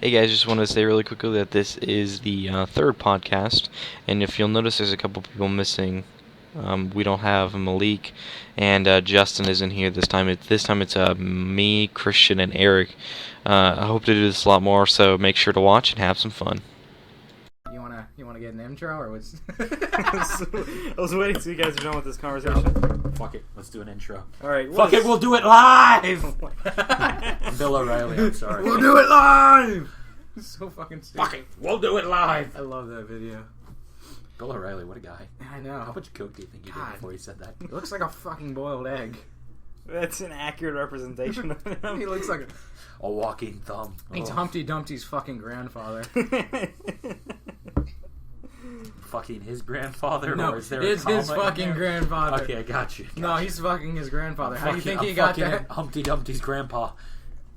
Hey guys, just wanted to say really quickly that this is the third podcast, and if you'll notice, there's a couple people missing. We don't have Malik, and Justin isn't here this time. It's me, Christian, and Eric. I hope to do this a lot more, so make sure to watch and have some fun. You wanna get an intro or what's? I was waiting till you guys are done with this conversation. Fuck it, let's do an intro. All right, Fuck it, we'll do it live! Bill O'Reilly, I'm sorry. We'll do it live. So fucking stupid. Fuck it, we'll do it live! I love that video. Bill O'Reilly, what a guy. I know. How much coke do you think he did God. before he said that? He looks like a fucking boiled egg. That's an accurate representation of him. He looks like A walking thumb. he's Oh, Humpty Dumpty's fucking grandfather. fucking his grandfather? No, or is there it's a his comma in fucking there? grandfather. Okay, I got you. No, he's fucking his grandfather. How do you think he I'm got fucking that? Humpty Dumpty's grandpa.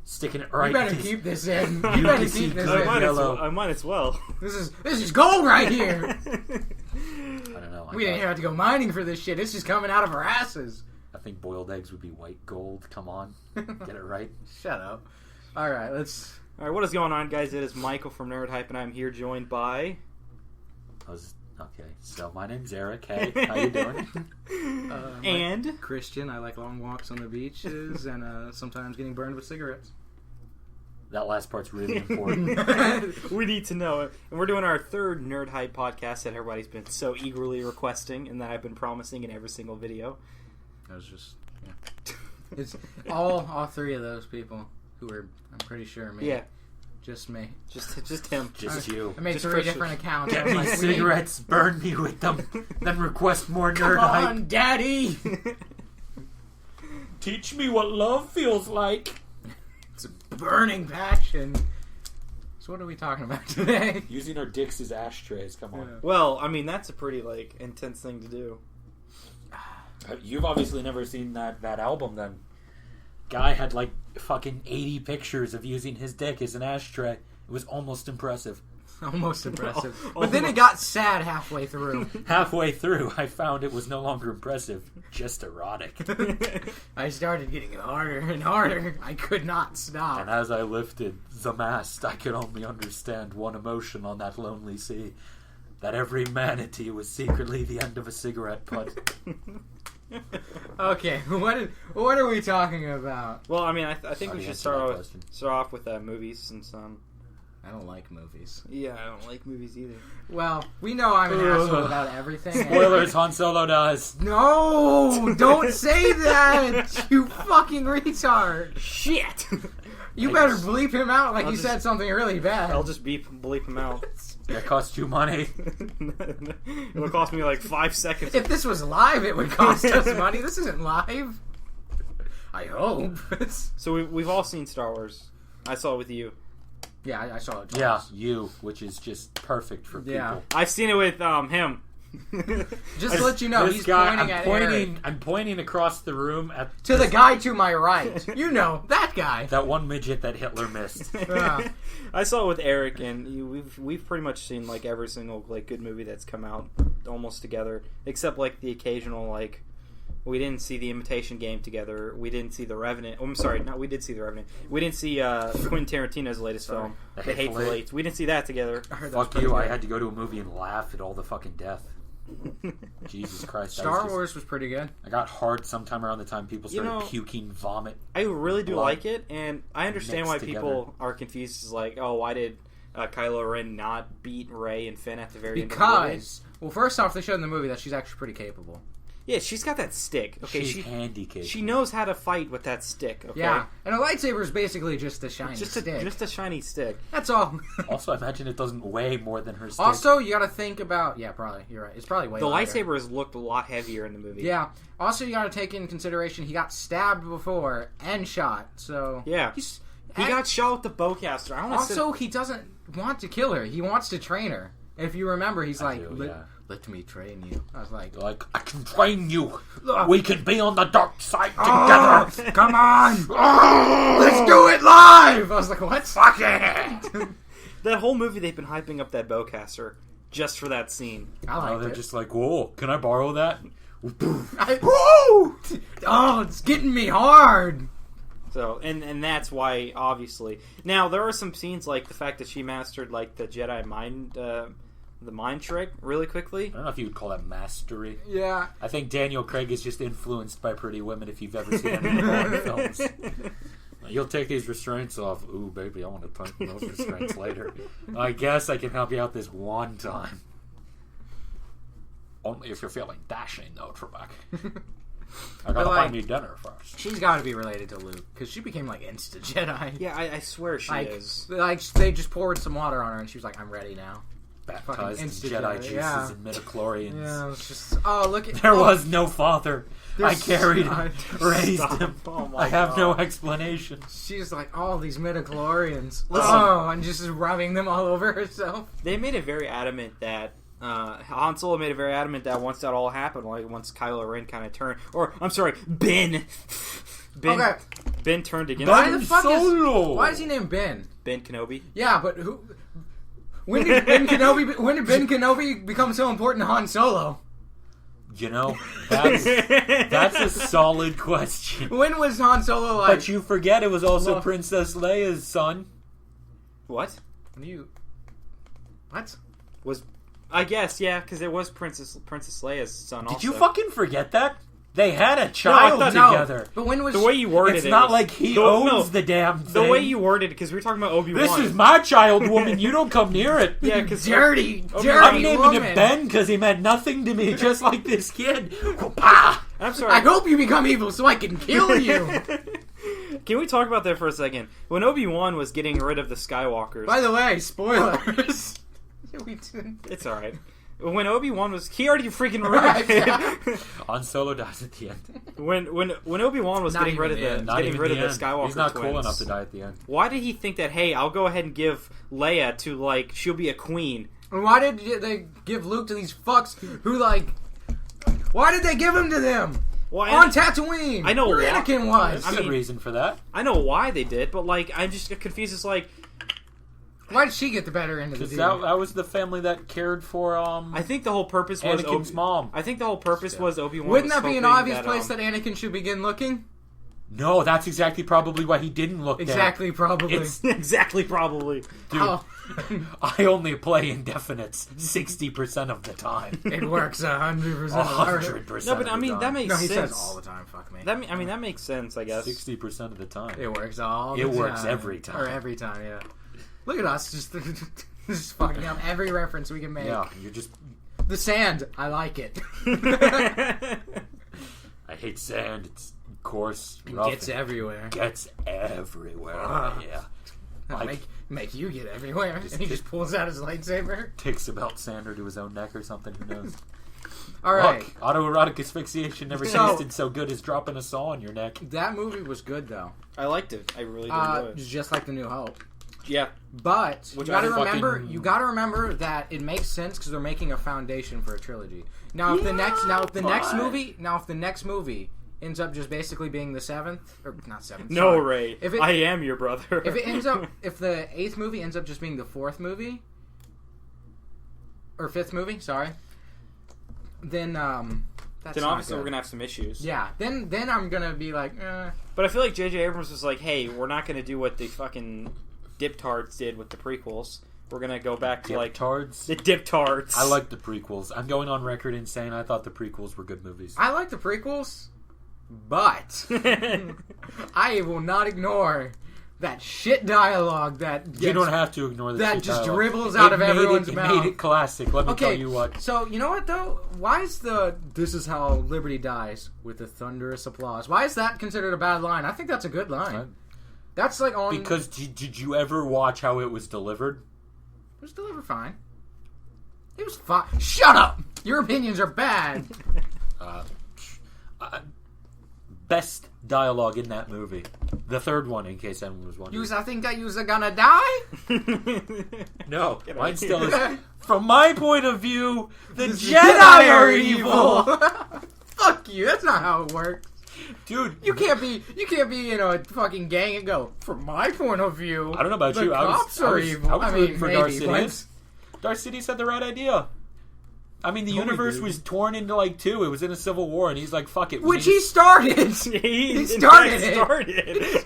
Sticking it right You better in his- keep this in. You better see keep this good I in. yellow. might as well. This is gold right here. I don't know. We didn't have to go mining for this shit. It's just coming out of our asses. I think boiled eggs would be white gold. Come on. Get it right. Shut up. All right, let's. All right, what is going on, guys? It is Michael from Nerd Hype, and I'm here joined by. Okay, so my name's Eric. Hey, how you doing? And Christian. I like long walks on the beaches and sometimes getting burned with cigarettes. That last part's really important. we need to know it. And we're doing our third Nerd Hype podcast that everybody's been so eagerly requesting, and that I've been promising in every single video. I was just, yeah. It's all three of those people who were, I'm pretty sure, me. Yeah, Just me. just him. Just you. I made Just three Christian. different accounts. Get I was me like, cigarettes, burn me with them, then request more Come nerd hype. on, Daddy! Teach me what love feels like. It's a burning passion. So what are we talking about today? Using our dicks as ashtrays, come on. Well, I mean, that's a pretty intense thing to do. You've obviously never seen that album then. Guy had like fucking 80 pictures of using his dick as an ashtray. It was almost impressive. Almost impressive. Oh, But then my- it got sad halfway through. Halfway through, I found it was no longer impressive, just erotic. I started getting harder and harder. I could not stop. And as I lifted the mast, I could only understand one emotion on that lonely sea. That every manatee was secretly the end of a cigarette butt. Okay, what are we talking about? Well, I mean, I think How we do you should answer that question? start off with movies, since I don't like movies. yeah, I don't like movies either. Well, we know I'm an asshole about everything. Spoilers, Han Solo dies. No, don't say that, you fucking retard. Shit! You better bleep him out like I'll you just- said something really bad. I'll just bleep him out. That cost you money. It'll cost me like 5 seconds. If this was live, it would cost us money. This isn't live. I hope. So we've all seen Star Wars. I saw it with you. Yeah, I saw it. Yeah, twice. you, which is just perfect for people. Yeah. I've seen it with him. Just to let you know, This he's guy, pointing at Eric. I'm pointing across the room at To the guy to my right. You know, that guy. that one midget that Hitler missed. Yeah. I saw it with Eric, and we've pretty much seen like every single good movie that's come out almost together, except like the occasional we didn't see The Imitation Game together. We didn't see The Revenant. Oh, I'm sorry, no, we did see The Revenant. We didn't see Quentin Tarantino's latest film, The The Hateful Hateful Eight. Eight. We didn't see that together. I heard that was Fuck pretty you, I good. had to go to a movie and laugh at all the fucking death. Jesus Christ. Star Wars was pretty good. I got hard sometime around the time people started know- puking vomit. I really do Blood like it, and I understand why mixed people are confused. Is like, oh, why did Kylo Ren not beat Rey and Finn at the very end of the movie? Because, well, first off, they showed in the movie that she's actually pretty capable. Yeah, she's got that stick. Okay, She's handicapped. she knows how to fight with that stick. Okay? Yeah, and a lightsaber is basically just a shiny just stick. a shiny stick. That's all. Also, I imagine it doesn't weigh more than her stick. Also, you got to think about. Yeah, probably. You're right. It's probably way The lighter. lightsaber has looked a lot heavier in the movie. Yeah. Also, you got to take in consideration he got stabbed before and shot. So Yeah. he's, He got shot with the bowcaster. I want to Also, he doesn't want to kill her. He wants to train her. If you remember, he's like, do, let, yeah. let me train you. I was like, Like, I can train you. Ugh. We can be on the dark side "Oh, together. come on, let's do it live. I was like, what? Fuck it. that whole movie they've been hyping up that bowcaster just for that scene. I Oh, like they're it. just like, whoa, can I borrow that? Woo! Oh, it's getting me hard. So, and that's why, obviously. Now, there are some scenes, like the fact that she mastered, like, the Jedi mind, the mind trick really quickly. I don't know if you would call that mastery. Yeah. I think Daniel Craig is just influenced by Pretty Women if you've ever seen any of the Bond films. You'll take these restraints off. Ooh, baby, I want to tighten those restraints later. I guess I can help you out this one time. Only if you're feeling dashing, though, Trebek. I gotta like, find me dinner first. She's got to be related to Luke because she became like insta Jedi. Yeah, I swear she like, is. Like they just poured some water on her and she was like, "I'm ready now." Baptized in instant Jedi Jedi, juices yeah. and midichlorians. Yeah, it's just look at There was no father. I There's carried not- him, raised Stop. him. Oh my I have God. no explanation. She's like all these midichlorians. Listen. And just rubbing them all over herself. They made it very adamant that Han Solo made it very adamant that once that all happened, like once Kylo Ren kind of turned, or I'm sorry, Ben Okay. Ben turned against Why him. the fuck Solo. why is he named Ben? Ben Kenobi. Yeah, but who? When did Ben Kenobi become so important to Han Solo? You know, that's a solid question. When was Han Solo like? But you forget it was also Well- Princess Leia's son. What What? was? I guess because it was Princess Leia's son. Did also. you fucking forget that? They had a child thought- together. But when was The way you worded It's it, not was- like he the- owns no, the damn thing. The way you worded it, because we were talking about Obi-Wan. This is my child, woman. You don't come near it. Yeah, because dirty I'm naming woman? it Ben because he meant nothing to me, just like this kid. Bah! I'm sorry. I hope you become evil so I can kill you. Can we talk about that for a second? When Obi-Wan was getting rid of the Skywalkers, By the way, spoilers. We didn't- it's all right. When Obi-Wan was, he already freaking Right, ripped yeah. Han Solo dies at the end. When Obi-Wan was Not getting rid of even the the end. Not getting even rid of the end. Skywalker He's not twins, cool enough to die at the end. why did he think that? Hey, I'll go ahead and give Leia to like she'll be a queen. And why did they give Luke to these fucks who like? Why did they give him to them Well, on Tatooine? I know where why. Anakin was. I There's a mean- reason for that. I know why they did, but like I'm just confused. It's like Why did she get the better end of the Because deal? that was the family that cared for I think the whole purpose was Anakin's mom. I think the whole purpose was Obi-Wan. Wouldn't was that be an hoping obvious place that Anakin should begin looking? No, that's exactly probably why he didn't look Exactly, probably. It's- exactly probably. there. Dude, Oh, I only play indefinites 60% of the time. it works 100%. 100%. No, but I of the mean time. that makes No, he sense. says all the time. Fuck me. I mean that makes sense. I guess. 60% of the time. It works all the It time. works every time. Or every time, yeah. Look at us, just fucking up every reference we can make. Yeah, you're just. The sand, I like it. I hate sand. It's coarse, It rough. gets and everywhere. gets everywhere. Yeah. That'll Like- make you get everywhere. And he just pulls out his lightsaber. Takes a belt sander to his own neck or something. Who knows? All right. Look, autoerotic asphyxiation never So- tasted so good as dropping a saw on your neck. That movie was good, though. I liked it. I really did enjoy it. Just like The New Hope. Yeah. But Which you gotta I remember, fucking- you gotta remember that it makes sense because they're making a foundation for a trilogy. Now, if the next movie ends up just basically being the seventh, or not seventh. No, sorry. Ray. If it- I am your brother. If it ends up, if the eighth movie ends up just being the fourth movie, or fifth movie, sorry, then that's then not obviously good. we're gonna have some issues. Yeah, then I'm gonna be like, But I feel like J.J. Abrams was like, "Hey, we're not gonna do what the fucking Diptards did with the prequels. We're gonna go back to like Tards. the Diptards." I like the prequels. I'm going on record in saying I thought the prequels were good movies. I like the prequels, but I will not ignore that shit dialogue that gets, You don't have to ignore that shit just dialogue. dribbles out of It made everyone's it mouth. made it classic. Let me tell Okay, you what. so you know what though? Why is "This is how Liberty dies" with a thunderous applause? Why is that considered a bad line? I think that's a good line. Right. That's like on Because did you ever watch how it was delivered? It was delivered fine. It was fine. Shut up! Your opinions are bad. Best dialogue in that movie. The third one, in case anyone was wondering. I think that you're gonna die? No, Get mine out. still is. From my point of view, the The Jedi are evil. Fuck you. That's not how it works. Dude, You can't be a fucking gang and go, from my point of view, I don't know about the you. cops I are was evil. rooting for Darth maybe, but Sidious. Darth Sidious had the right idea. I mean, the No, he universe didn't. was torn into like two. It was in a civil war, and he's like, "Fuck it." we Which need he to- started. He started it. started.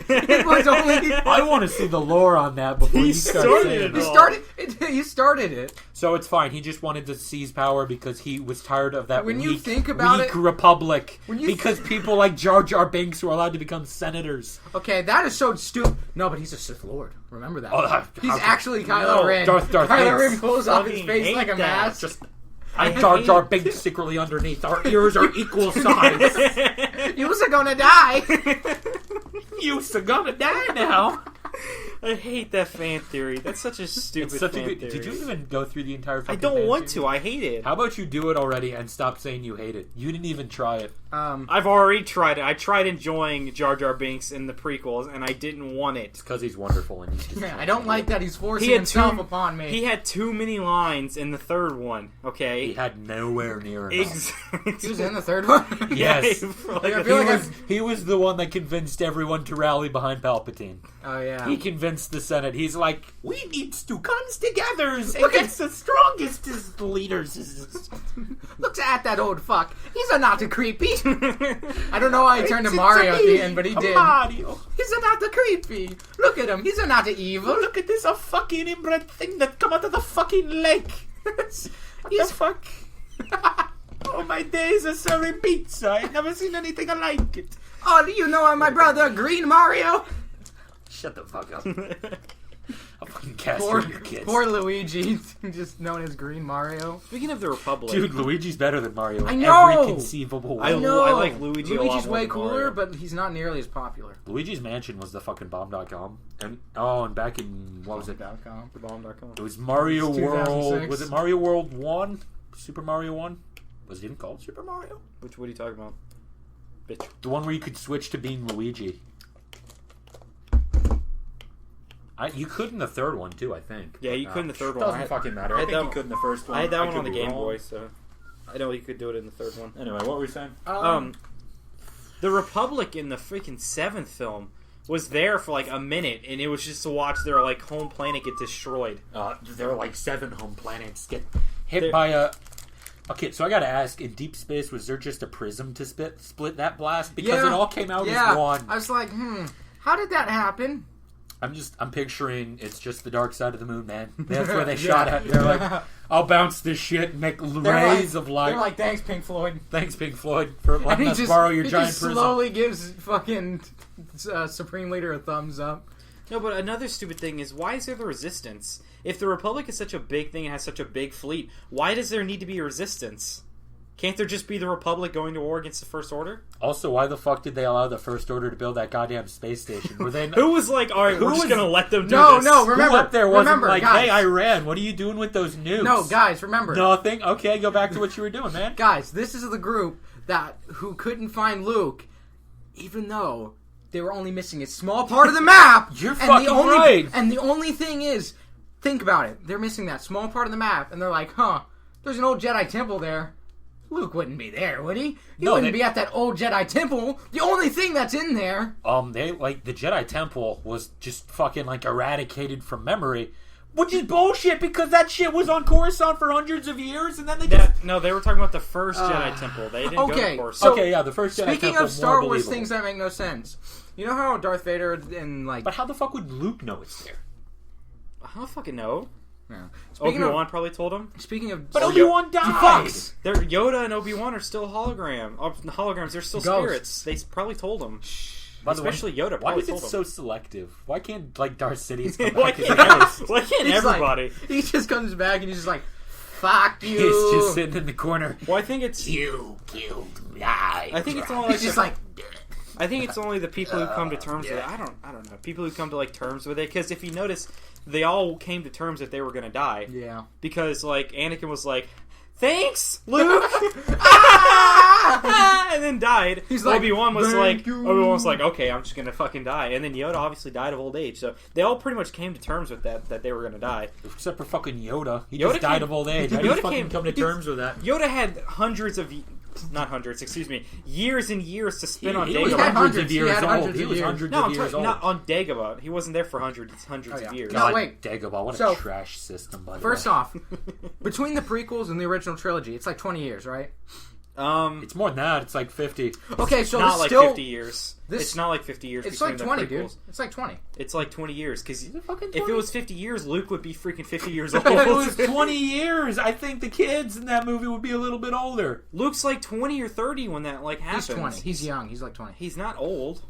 It was only. I want to see the lore on that before He you start started saying it He that. all. started. He started it. So it's fine. He just wanted to seize power because he was tired of that When weak, you think about weak it- republic. when you Because people like Jar Jar Binks were allowed to become senators. Okay, that is so stupid. No, but he's a Sith Lord. Remember that. Oh, He's how- actually Kylo No, Ren. Darth Kylo Binks. Ren pulls off his Fucking face hate like a that. mask. Just I'm Jar Jar Binks secretly underneath. Our ears are equal size. You're gonna die. You're gonna die now. I hate that fan theory. That's such a stupid It's such a fan good. theory. Did you even go through the entire? I fucking don't fan want theory? to. I hate it. How about you do it already and stop saying you hate it? You didn't even try it. I've already tried it. I tried enjoying Jar Jar Binks in the prequels, and I didn't want it. Because he's wonderful and you just I don't like that he's forcing He had himself two- upon me. He had too many lines in the third one. He Okay. had nowhere near enough. Exactly. He was in the third one. Yes. for Like, I a- feel like He was the one that convinced everyone to rally behind Palpatine. Oh yeah. He convinced the Senate. He's like, we need to come together Look at- against the strongest as leaders. Looks at that old fuck. He's a not a creepy. I don't know why he turned to Mario at the end, but he did. Mario. He's a not a creepy. Look at him. He's a not a evil. Look at this, a fucking inbred thing that come out of the fucking lake. What the fuck? Oh, my days of serving pizza. I've never seen anything like it. Oh, do you know I'm my brother, Green Mario? Shut the fuck up. I'll fucking cast Poor, your kids. poor Luigi, just known as Green Mario. Speaking of the Republic, Dude, Luigi's better than Mario in I know! every conceivable way. I like Luigi a lot Luigi's more way than cooler, Mario. but he's not nearly as popular. Luigi's Mansion was the fucking bomb.com. And back in, what was it? .com. TheBomb.com. It was Mario It's World. 2006. Was it Mario World 1? Super Mario 1? Was it even called Super Mario? What are you talking about? Bitch. The one where you could switch to being Luigi. You could in the third one too, I think. Yeah, you But, could in the third one. Doesn't I had- fucking matter. I I had think that you could in the first one. I had that one could on the be Game wrong. Boy, so I know you could do it in the third one. Anyway, what were we saying? The Republic in the freaking seventh film was there for like a minute, and it was just to watch their like home planet get destroyed. There are like 7 home planets get hit There- by a. Okay, so I gotta ask: in deep space, was there just a prism to split that blast? Because it all came out yeah. as one. I was like, how did that happen? I'm picturing it's just the dark side of the moon, man. That's where they shot at. They're like, I'll bounce this shit and make rays of light. They're like, thanks, Pink Floyd. Thanks, Pink Floyd, for And letting he us just, borrow your he giant just prism. slowly gives fucking Supreme Leader a thumbs up. No, but another stupid thing is, why is there the Resistance? If the Republic is such a big thing and has such a big fleet, why does there need to be a Resistance? Can't there just be the Republic going to war against the First Order? Also, why the fuck did they allow the First Order to build that goddamn space station? Were they Who was like, alright, we're just was- gonna let them do No, this? no, who remember, up there wasn't remember, like, guys. hey, Iran, what are you doing with those nukes? No, guys, remember. Nothing? Okay, go back to what you were doing, man. Guys, this is the group who couldn't find Luke, even though they were only missing a small part of the map. You're and fucking the only, right. And the only thing is, think about it. They're missing that small part of the map, and they're like, there's an old Jedi temple there. Luke wouldn't be there, would he? He No, wouldn't they- be at that old Jedi temple. The only thing that's in there. They like the Jedi Temple was just fucking like eradicated from memory, which is bullshit because that shit was on Coruscant for hundreds of years, and then they just No, they were talking about the first Jedi Temple. They didn't go okay, to Coruscant. so- okay, yeah, the first Jedi Speaking Temple of Star more Wars believable. things that make no sense, you know how Darth Vader and like. But how the fuck would Luke know it's there? I don't fucking know. Yeah. Speaking Obi-Wan of, probably told him. speaking of, But Obi-Wan died. fucks. Yoda and Obi-Wan are still holograms. They're still Ghosts. spirits. They probably told him. By the way, Especially Yoda Why probably is it told him. so selective? Why can't like Darth Sidious come Why back as a can't, ghost? why can't He's like- everybody? he just comes back and he's just like, "Fuck you." He's just sitting in the corner. Well, I think it's. You killed me. I think it's only. He's just like, I think it's only the people who come to terms with it. I don't know. People who come to like terms with it, because if you notice, they all came to terms that they were going to die. yeah. Because like Anakin was like, "Thanks, Luke," and then died. He's like, Obi-Wan was "Thank like, you." Obi-Wan was like, "Okay, I'm just gonna fucking die." And then Yoda obviously died of old age. So they all pretty much came to terms with that they were gonna die. Except for fucking Yoda. He Yoda just died came- of old age. How do Yoda you fucking came- come to terms with that? Yoda had hundreds of not hundreds, excuse me, years and years to spend on He was Dagobah. had hundreds of hundreds. He years had old. hundreds He of was years. hundreds No, of I'm years talking old. not on Dagobah. He wasn't there for hundreds Oh, yeah. of years. No, God, wait. Dagobah, what So- a trash system, by the First way. off, between the prequels and the original trilogy, it's like 20 years, right? It's more than that. It's like 50. Okay, so not it's like still 50 years. It's not like 50 years. it's between like the 20, dude. prequels. It's like 20. It's like 20 years because Is it fucking if it 20? was 50 years, Luke would be freaking 50 years old. If it was 20 years, I think the kids in that movie would be a little bit older. Luke's like 20 or 30 when that like happens. He's 20. He's young. He's like 20. He's not old.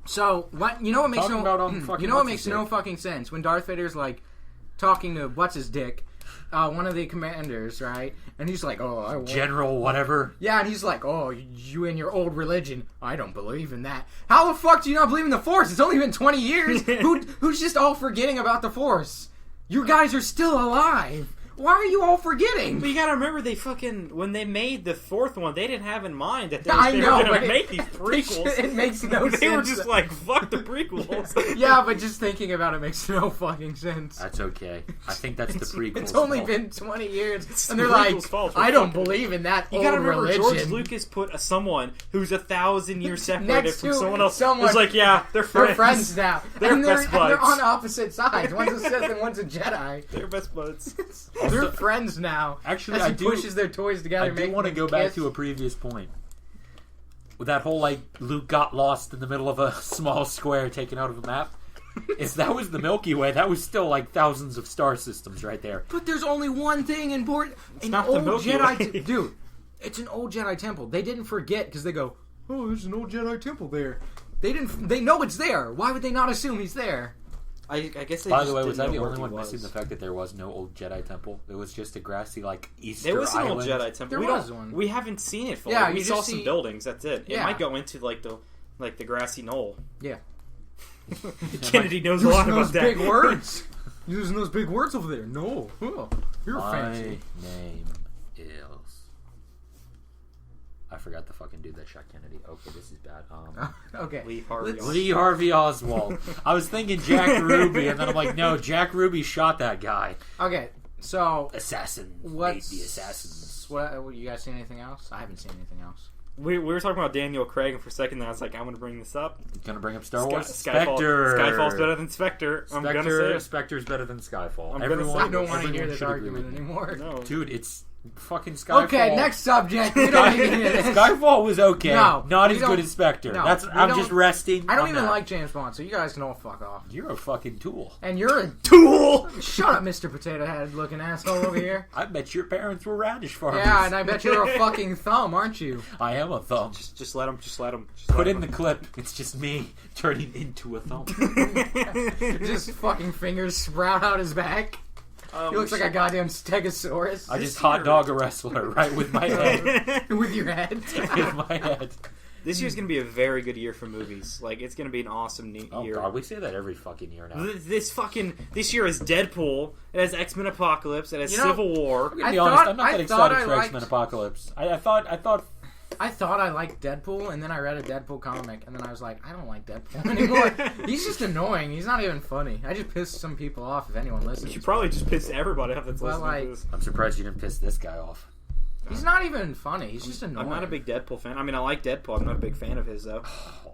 So what? You know what makes Talking no? about, fucking you know what what's makes his no dick. fucking sense when Darth Vader's like talking to what's his dick, one of the commanders, right? And he's like, "Oh, I want." General, whatever. Yeah, and he's like, "Oh, you and your old religion. I don't believe in that. How the fuck do you not believe in the Force? It's only been 20 years. Who's just all forgetting about the Force? You guys are still alive. Why are you all forgetting?" But you gotta remember, they fucking when they made the fourth one, they didn't have in mind that they I were know, going but to make these prequels. It makes no sense. They were just like, "Fuck the prequels." Yeah, but just thinking about it makes no fucking sense. That's okay. I think that's the prequel. It's only been 20 years, and they're the like, prequel's fault for "I don't fucking- believe in that You old gotta remember, religion." George Lucas put someone who's 1,000 years separated Next from to someone else. someone- It's like, yeah, they're friends. They're friends now, They're and best they're buds. on opposite sides. One's a Sith and one's a Jedi. They're best buds. They're friends now. Actually, As I he do. pushes their toys together. I do making want to them go back kiss. to a previous point. With that whole, like, Luke got lost in the middle of a small square taken out of a map. If that was the Milky Way, that was still, like, thousands of star systems right there. But there's only one thing important. An not the old Milky Jedi, Way. dude. It's an old Jedi temple. They didn't forget because they go, "Oh, there's an old Jedi temple there." They didn't. They know it's there. Why would they not assume he's there? I guess they By just the way, was didn't that the know where only he one was. missing the fact that there was no old Jedi temple? It was just a grassy, like, Easter There was an Island. old Jedi temple. There we was don't- one. We haven't seen it fully. Yeah, we you saw just some see- buildings. That's it. It Yeah. might go into the grassy knoll. Yeah. Kennedy knows a lot Using about those that. big words. Using those big words over there. No. Oh, you're My fancy. name is... I forgot the fucking dude that shot Kennedy. Okay, this is bad. Okay. Lee Harvey Let's- Oswald. Lee Harvey Oswald. I was thinking Jack Ruby, and then I'm like, no, Jack Ruby shot that guy. Okay. So, Assassin. what's Made the assassins. What? You guys seen anything else? I haven't seen anything else. We were talking about Daniel Craig, and for a second there, I was like, I'm going to bring this up. Gonna bring up Star Wars? Skyfall, Spectre. Skyfall's better than Spectre. I'm going to say it. Spectre's better than Skyfall. I'm gonna say I don't want to everyone hear this should agree argument with me. anymore. No. Dude, it's fucking Skyfall. Okay, next subject. We don't need to hear this. Skyfall was okay. No, not we as don't- good as Spectre. no, That's we I'm don't- just resting. I don't on even that. like James Bond, so you guys can all fuck off. You're a fucking tool. And you're a Tool! shut up, Mr. Potato Head looking asshole over here. I bet your parents were radish farmers. Yeah, and I bet you're a fucking thumb, aren't you? I am a thumb. Just let him. Just let him. Put in the clip. It's just me turning into a thumb. Just fucking fingers sprout out his back. He looks like a goddamn stegosaurus. I just hot dog a wrestler right with my head. With your head. with my head. This year's going to be a very good year for movies. Like, it's going to be an awesome Oh year. god, we say that every fucking year now. This year is Deadpool. It has X-Men Apocalypse. It has You know, Civil War. I'm gonna I be honest, thought- I'm not that I thought excited I for liked- X-Men Apocalypse. I thought I thought I liked Deadpool, and then I read a Deadpool comic, and then I was like, I don't like Deadpool anymore. He's just annoying. He's not even funny. I just pissed some people off if anyone listens. You probably just pissed everybody off that's Well, listening like- to this. I'm surprised you didn't piss this guy off. He's not even funny. He's just annoying. I'm not a big Deadpool fan. I mean, I like Deadpool. I'm not a big fan of his, though.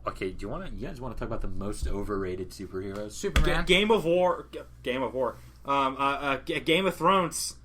Okay, you guys want to talk about the most overrated superheroes? Superman. Game of War. Game of Thrones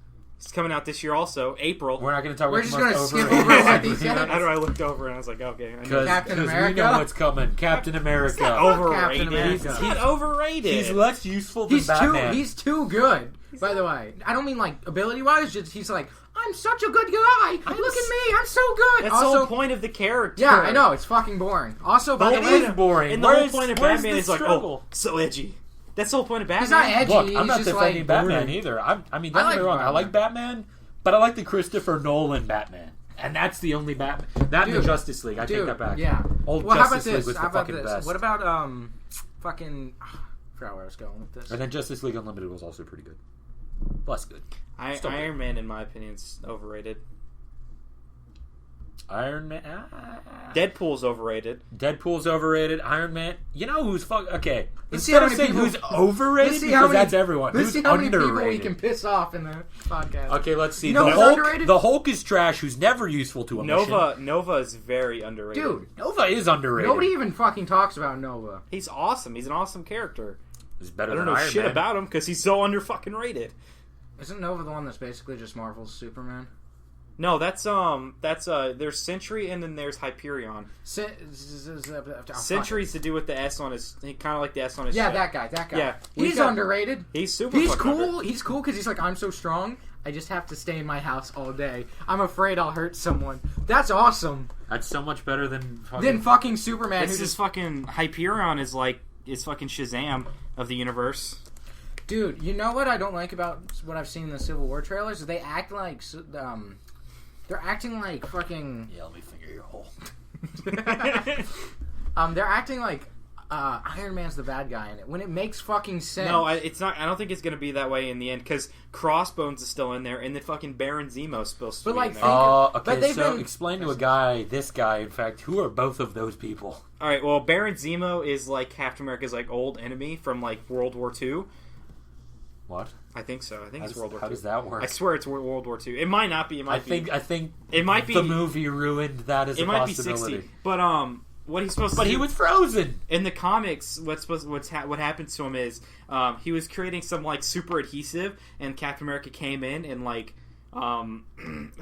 is coming out this year also. April. We're not going to talk We're about just the most gonna skip overrated over what he said. superheroes. I don't know. I looked over and I was like, okay. I know. Because Captain we America? know what's coming. Captain America. Overrated. Captain America. It's not overrated. He's less useful than Batman. He's too good. By the way, I don't mean like ability wise. Just he's like, I'm such a good guy. Look at me, I'm so good. That's the also, whole point of the character. yeah, I know it's fucking boring. Also, by the It way, is boring. And the Where's- whole point of where's Batman the is like, struggle? oh, so edgy. That's the whole point of Batman. he's not edgy. Look, he's I'm not just defending like Batman boring. either. I mean, I don't get like me wrong. I Batman. like Batman, but I like the Christopher Nolan Batman. And that's the only Batman. That and the Dude. Justice League. I take Dude, that back. yeah. Old Well, how about Justice League this? was How the about fucking this? best. What about fucking? I forgot where I was going with this. And then Justice League Unlimited was also pretty good. Less good. Still good. Iron Man, in my opinion, is overrated. Iron Man. Deadpool's overrated. Deadpool's overrated. Iron Man. You know who's okay. Let's see how Instead of many saying people- who's overrated, Let's see how because many- that's everyone. Let's Who's see how many people we underrated? can piss off in the podcast. Okay, let's see. You know the who's Hulk. underrated? The Hulk is trash. Who's never useful to a mission. Nova is very underrated. Dude, Nova is underrated. nobody even fucking talks about Nova. He's awesome. He's an awesome character. Is better I don't than know Iron shit Man. about him because he's so under fucking rated. Isn't Nova the one that's basically just Marvel's Superman? No, that's there's Sentry and then there's Hyperion. Sentry's to do with the S on his, kind of like the S on his. Yeah, chest. that guy. Yeah, He's underrated. He's super. He's fucking cool. underrated. He's cool because he's like, I'm so strong. I just have to stay in my house all day. I'm afraid I'll hurt someone. That's awesome. That's so much better than fucking... Then fucking Superman. This who is just fucking Hyperion is fucking Shazam of the universe. Dude, you know what I don't like about what I've seen in the Civil War trailers? Is they act like they're acting like fucking Yeah, let me finger your hole. they're acting like Iron Man's the bad guy in it when it makes fucking sense. No, it's not. I don't think it's gonna be that way in the end because Crossbones is still in there, and the fucking Baron Zemo's supposed to But, be like, in there. think- Okay, but they've so been- explain to a guy, this guy, in fact, who are both of those people? All right, well, Baron Zemo is like Captain America's like old enemy from like World War II. What? I think so. I think it's World War How II. does that work? I swear it's World War II. It might not be. It might be. I think It might be. the movie ruined that as It a might be possibility. 60. But what he's supposed to But do he was frozen. in the comics, what happens to him is he was creating some like super adhesive, and Captain America came in and like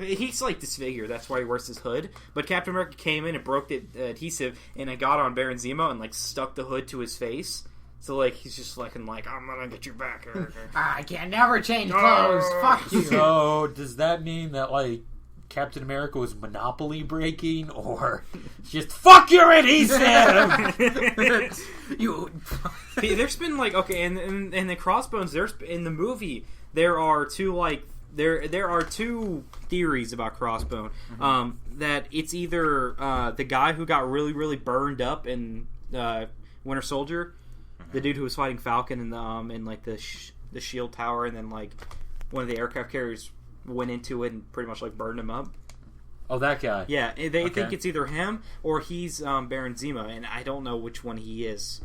he's like disfigured. That's why he wears his hood. But Captain America came in and broke the adhesive, and it got on Baron Zemo and like stuck the hood to his face. So like he's just like I'm gonna get you back. I can never change clothes. Fuck you. So does that mean that like Captain America was Monopoly breaking, or just fuck your adhesive? You. There's been like in the Crossbones. There's in the movie there are two there are two theories about Crossbone. That it's either the guy who got really really burned up in Winter Soldier, the dude who was fighting Falcon in like the shield tower, and then like one of the aircraft carriers went into it and pretty much like burned him up. Oh, that guy. Yeah, they think it's either him or he's Baron Zemo, and I don't know which one he is.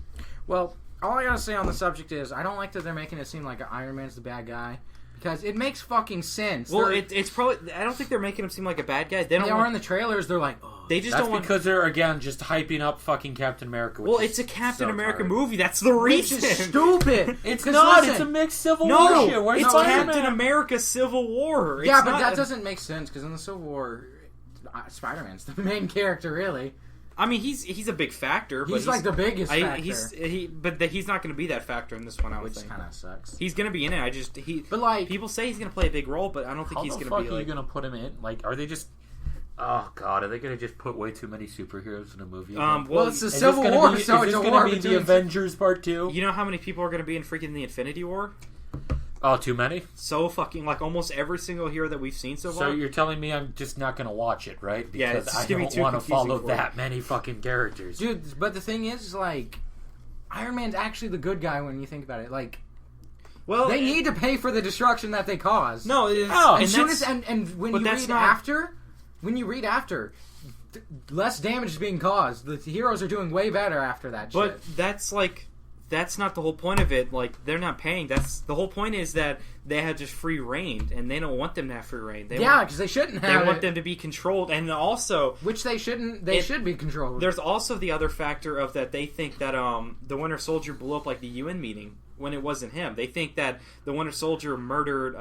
Well, all I gotta say on the subject is I don't like that they're making it seem like Iron Man's the bad guy because it makes fucking sense. Well, it's probably. I don't think they're making him seem like a bad guy. They are in the trailers. They're like, oh. They just That's don't want. because they're again just hyping up fucking Captain America. Well, which it's a is Captain so America tired. movie. That's the Which reason. is stupid. It's 'Cause not. listen, It's a mixed Civil No, War shit. Where's it's Spider-Man? Captain America Civil War. It's yeah, but not that doesn't make sense because in the Civil War, Spider-Man's the main character, really. I mean, he's a big factor. But He's like the biggest factor. He's not going to be that factor in this one. I would Which think kind of sucks. he's going to be in it. But like, People say he's going to play a big role, but I don't think How he's the going fuck to be are you like. gonna put him in? Like, are they just? Oh god, are they gonna just put way too many superheroes in a movie? well, it's the Is this Civil gonna War, be, so is it's this a gonna war be between the Avengers Part 2? You know how many people are going to be in freaking the Infinity War? Oh, too many. So fucking like almost every single hero that we've seen so far. So you're telling me I'm just not gonna watch it, right? Yeah, Because it's I gonna be don't too want to confusing follow for that many fucking characters. dude. But the thing is, like, Iron Man's actually the good guy when you think about it. Like, well, they need to pay for the destruction that they caused. no. It's, Oh, and and soon that's- as and when but you that's read not- after, less damage is being caused. The heroes are doing way better after that. But shit. that's not the whole point of it. Like, they're not paying. That's the whole point is that they have just free reign, and they don't want them to have free reign. Yeah, because they shouldn't they have want it. them to be controlled, and also Which they shouldn't. They It- should be controlled. there's also the other factor of that they think that the Winter Soldier blew up like the UN meeting when it wasn't him. They think that the Winter Soldier murdered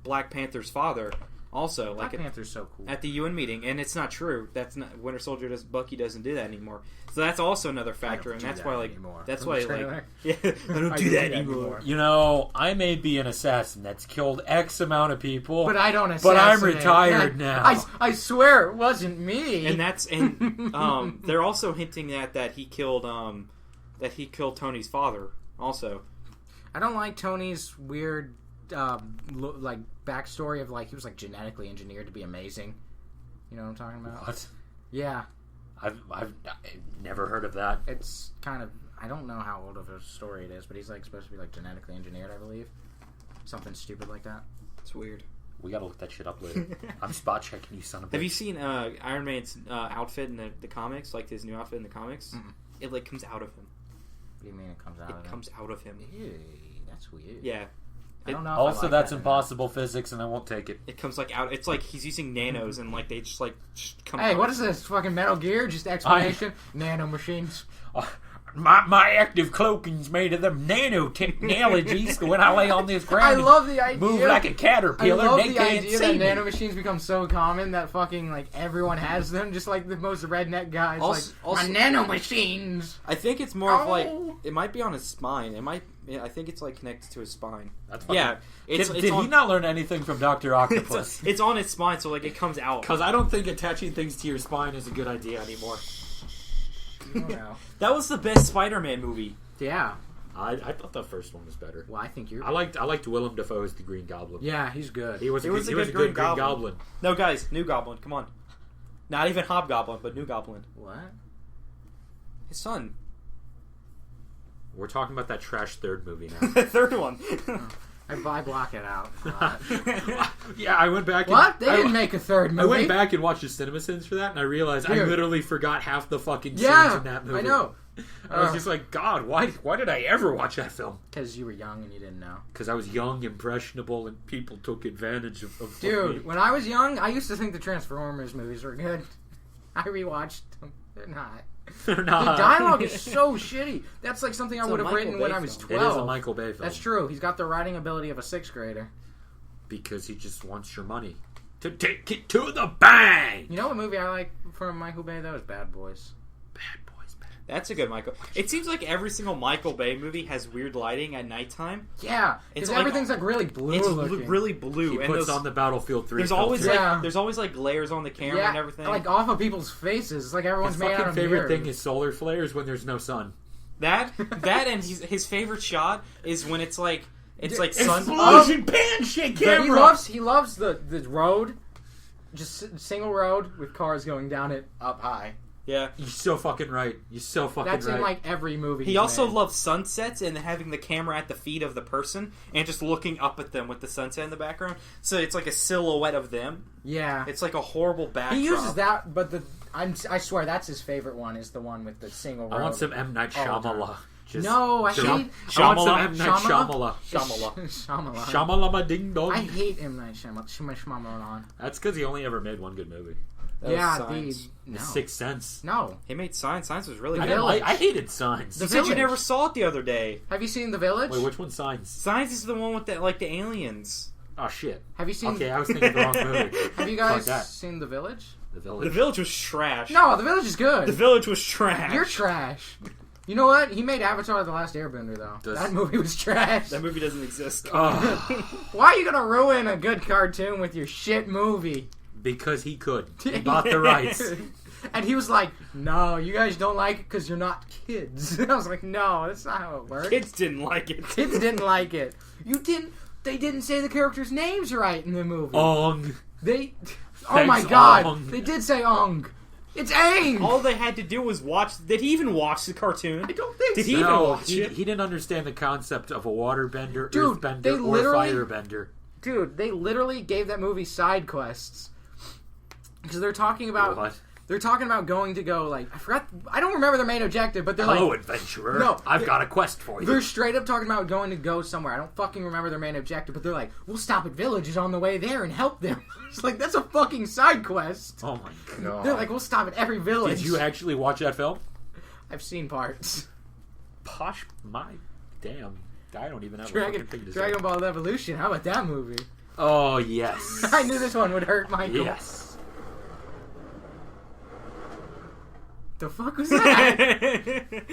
Black Panther's father. Also, Black like Panther's so cool. at the UN meeting, and it's not true. That's not Winter Soldier. Bucky doesn't do that anymore. So that's also another factor, and do that's that why anymore. that's From why the trailer. yeah, I don't do that anymore. You know, I may be an assassin that's killed X amount of people, But I don't. But I'm assassinate. retired Yeah, now. I swear it wasn't me. And that's they're also hinting that he killed Tony's father also. I don't like Tony's weird, like backstory of like he was like genetically engineered to be amazing. You know what I'm talking about? What? Yeah, I've never heard of that. it's kind of. I don't know how old of a story it is, but he's like supposed to be like genetically engineered, I believe. Something stupid like that. It's weird. We gotta look that shit up later. I'm spot checking you, son of a bitch. Have you seen Iron Man's outfit in the comics? Like his new outfit in the comics? Mm-mm. It like comes out of him. What do you mean it comes out? It comes out of him. Ew, that's weird. Yeah. I don't know. If I Also, like that's that or not. impossible physics, and I won't take it. It comes like out. It's like he's using nanos and like they just like come. Hey, out. what is this? Fucking Metal Gear? Just explanation? Nano machines. My active cloaking's made of them nanotechnologies. So when I lay on this ground, I love the idea. move like a I caterpillar. love They the can't idea see that me. nano machines become so common that fucking like everyone has them, just like the most redneck guys. Also- my nano machines. I think it's more of like Oh. it might be on his spine. It might. I think it's like connected to his spine. That's fucking, Yeah, it's did it's he on, not learn anything from Dr. Octopus? it's on his spine, so like it comes out. Because I don't think attaching things to your spine is a good idea anymore. I don't know. That was the best Spider-Man movie. Yeah. I thought the first one was better. Well, I think you're. I liked Willem Dafoe as the Green Goblin. Yeah, he's good. He was a He was good, a he was a good good Green Green Goblin. Goblin. No, guys, New Goblin. Come on, not even Hobgoblin, but New Goblin. What? His son. We're talking about that trash third movie now. The third one. I block it out. Yeah, I went back. What? They I, didn't make a third movie. I went back and watched the CinemaSins for that, and I realized I Dude. literally forgot half the fucking Yeah, scenes in that movie. I know. I was just like, God, why did I ever watch that film? Because you were young and you didn't know. Because I was young, impressionable, and people took advantage of me. Dude, when I was young, I used to think the Transformers movies were good. I rewatched them. They're not. They're The not. dialogue is so shitty. That's like something I It's a would have Michael written when Bay I was film. 12. It is a Michael Bay film. That's true. He's got the writing ability of a 6th grader. Because he just wants your money. To take it to the bank! You know what movie I like from Michael Bay, though? Is Bad Boys. Bad boys, bad. That's a good Michael. It seems like every single Michael Bay movie has weird lighting at nighttime. Yeah, It's because like- everything's like really blue It's looking. really blue, He and puts those, on the Battlefield 3 there's always filter. Yeah. like there's always like glares on the camera yeah, and everything. like off of people's faces. It's like everyone's His made out fucking of favorite mirrors. thing is solar flares when there's no sun. that and his favorite shot is when it's like sun. Explosion pancake But camera! he loves the road, just single road with cars going down it up high. Yeah. You're so fucking right. You're so fucking That's right. in like every movie. He he's also made. loves sunsets and having the camera at the feet of the person and just looking up at them with the sunset in the background. So it's like a silhouette of them. Yeah, It's like a horrible backdrop. he uses that, but I swear that's his favorite one. Is the one with the single road. I want some M. Night all the Shyamalan. Just, No, I hate. I want some M. Night Shyamalan? Shyamalan. Shyamalan. Shyamalan ding dong. I hate M. Night Shyamalan. That's because he only ever made one good movie. That was Yeah, Signs. dude. No. The Sixth Sense. No. He made Signs. Signs was really The good. Village. I hated Signs. The You said you Village. never saw it the other day. Have you seen The Village? Wait, which one's Signs? Signs is the one with the like the aliens. Oh shit. Have you seen? Okay, I was thinking the wrong movie. Have you Fuck guys that. seen The Village? The The Village. Village was trash. No, The Village is good. The Village was trash. You're trash. You know what? He made Avatar: The Last Airbender though. Does- That movie was trash. That movie doesn't exist. Why are you gonna ruin a good cartoon with your shit movie? Because he could. He bought the rights. And he was like, "No, you guys don't like it because you're not kids." I was like, "No, that's not how it works." Kids didn't like it. Kids didn't like it. You didn't. They didn't say the characters' names right in the movie. Ong. They. Oh my Thanks, god! Ong. They did say Ong. It's Aang. All they had to do was watch. Did he even watch the cartoon? I don't think Did so. he even No, watch he, it? he didn't understand the concept of a waterbender, Dude, they earthbender, or literally- firebender. Dude, they literally gave that movie side quests because they're talking about What? going to go like I don't remember their main objective, but they're Hello, like adventurer. No, I've got a quest for you. they're straight up talking about going to go somewhere. I don't fucking remember their main objective, but they're like, we'll stop at villages on the way there and help them. It's like that's a fucking side quest. Oh my god. They're like, we'll stop at every village. Did you actually watch that film? I've seen parts. Posh, my damn. I don't even have a Dragon fucking thing to Dragon say. Ball Evolution. How about that movie? Oh, yes. I knew this one would hurt Michael. Yes. The fuck was that?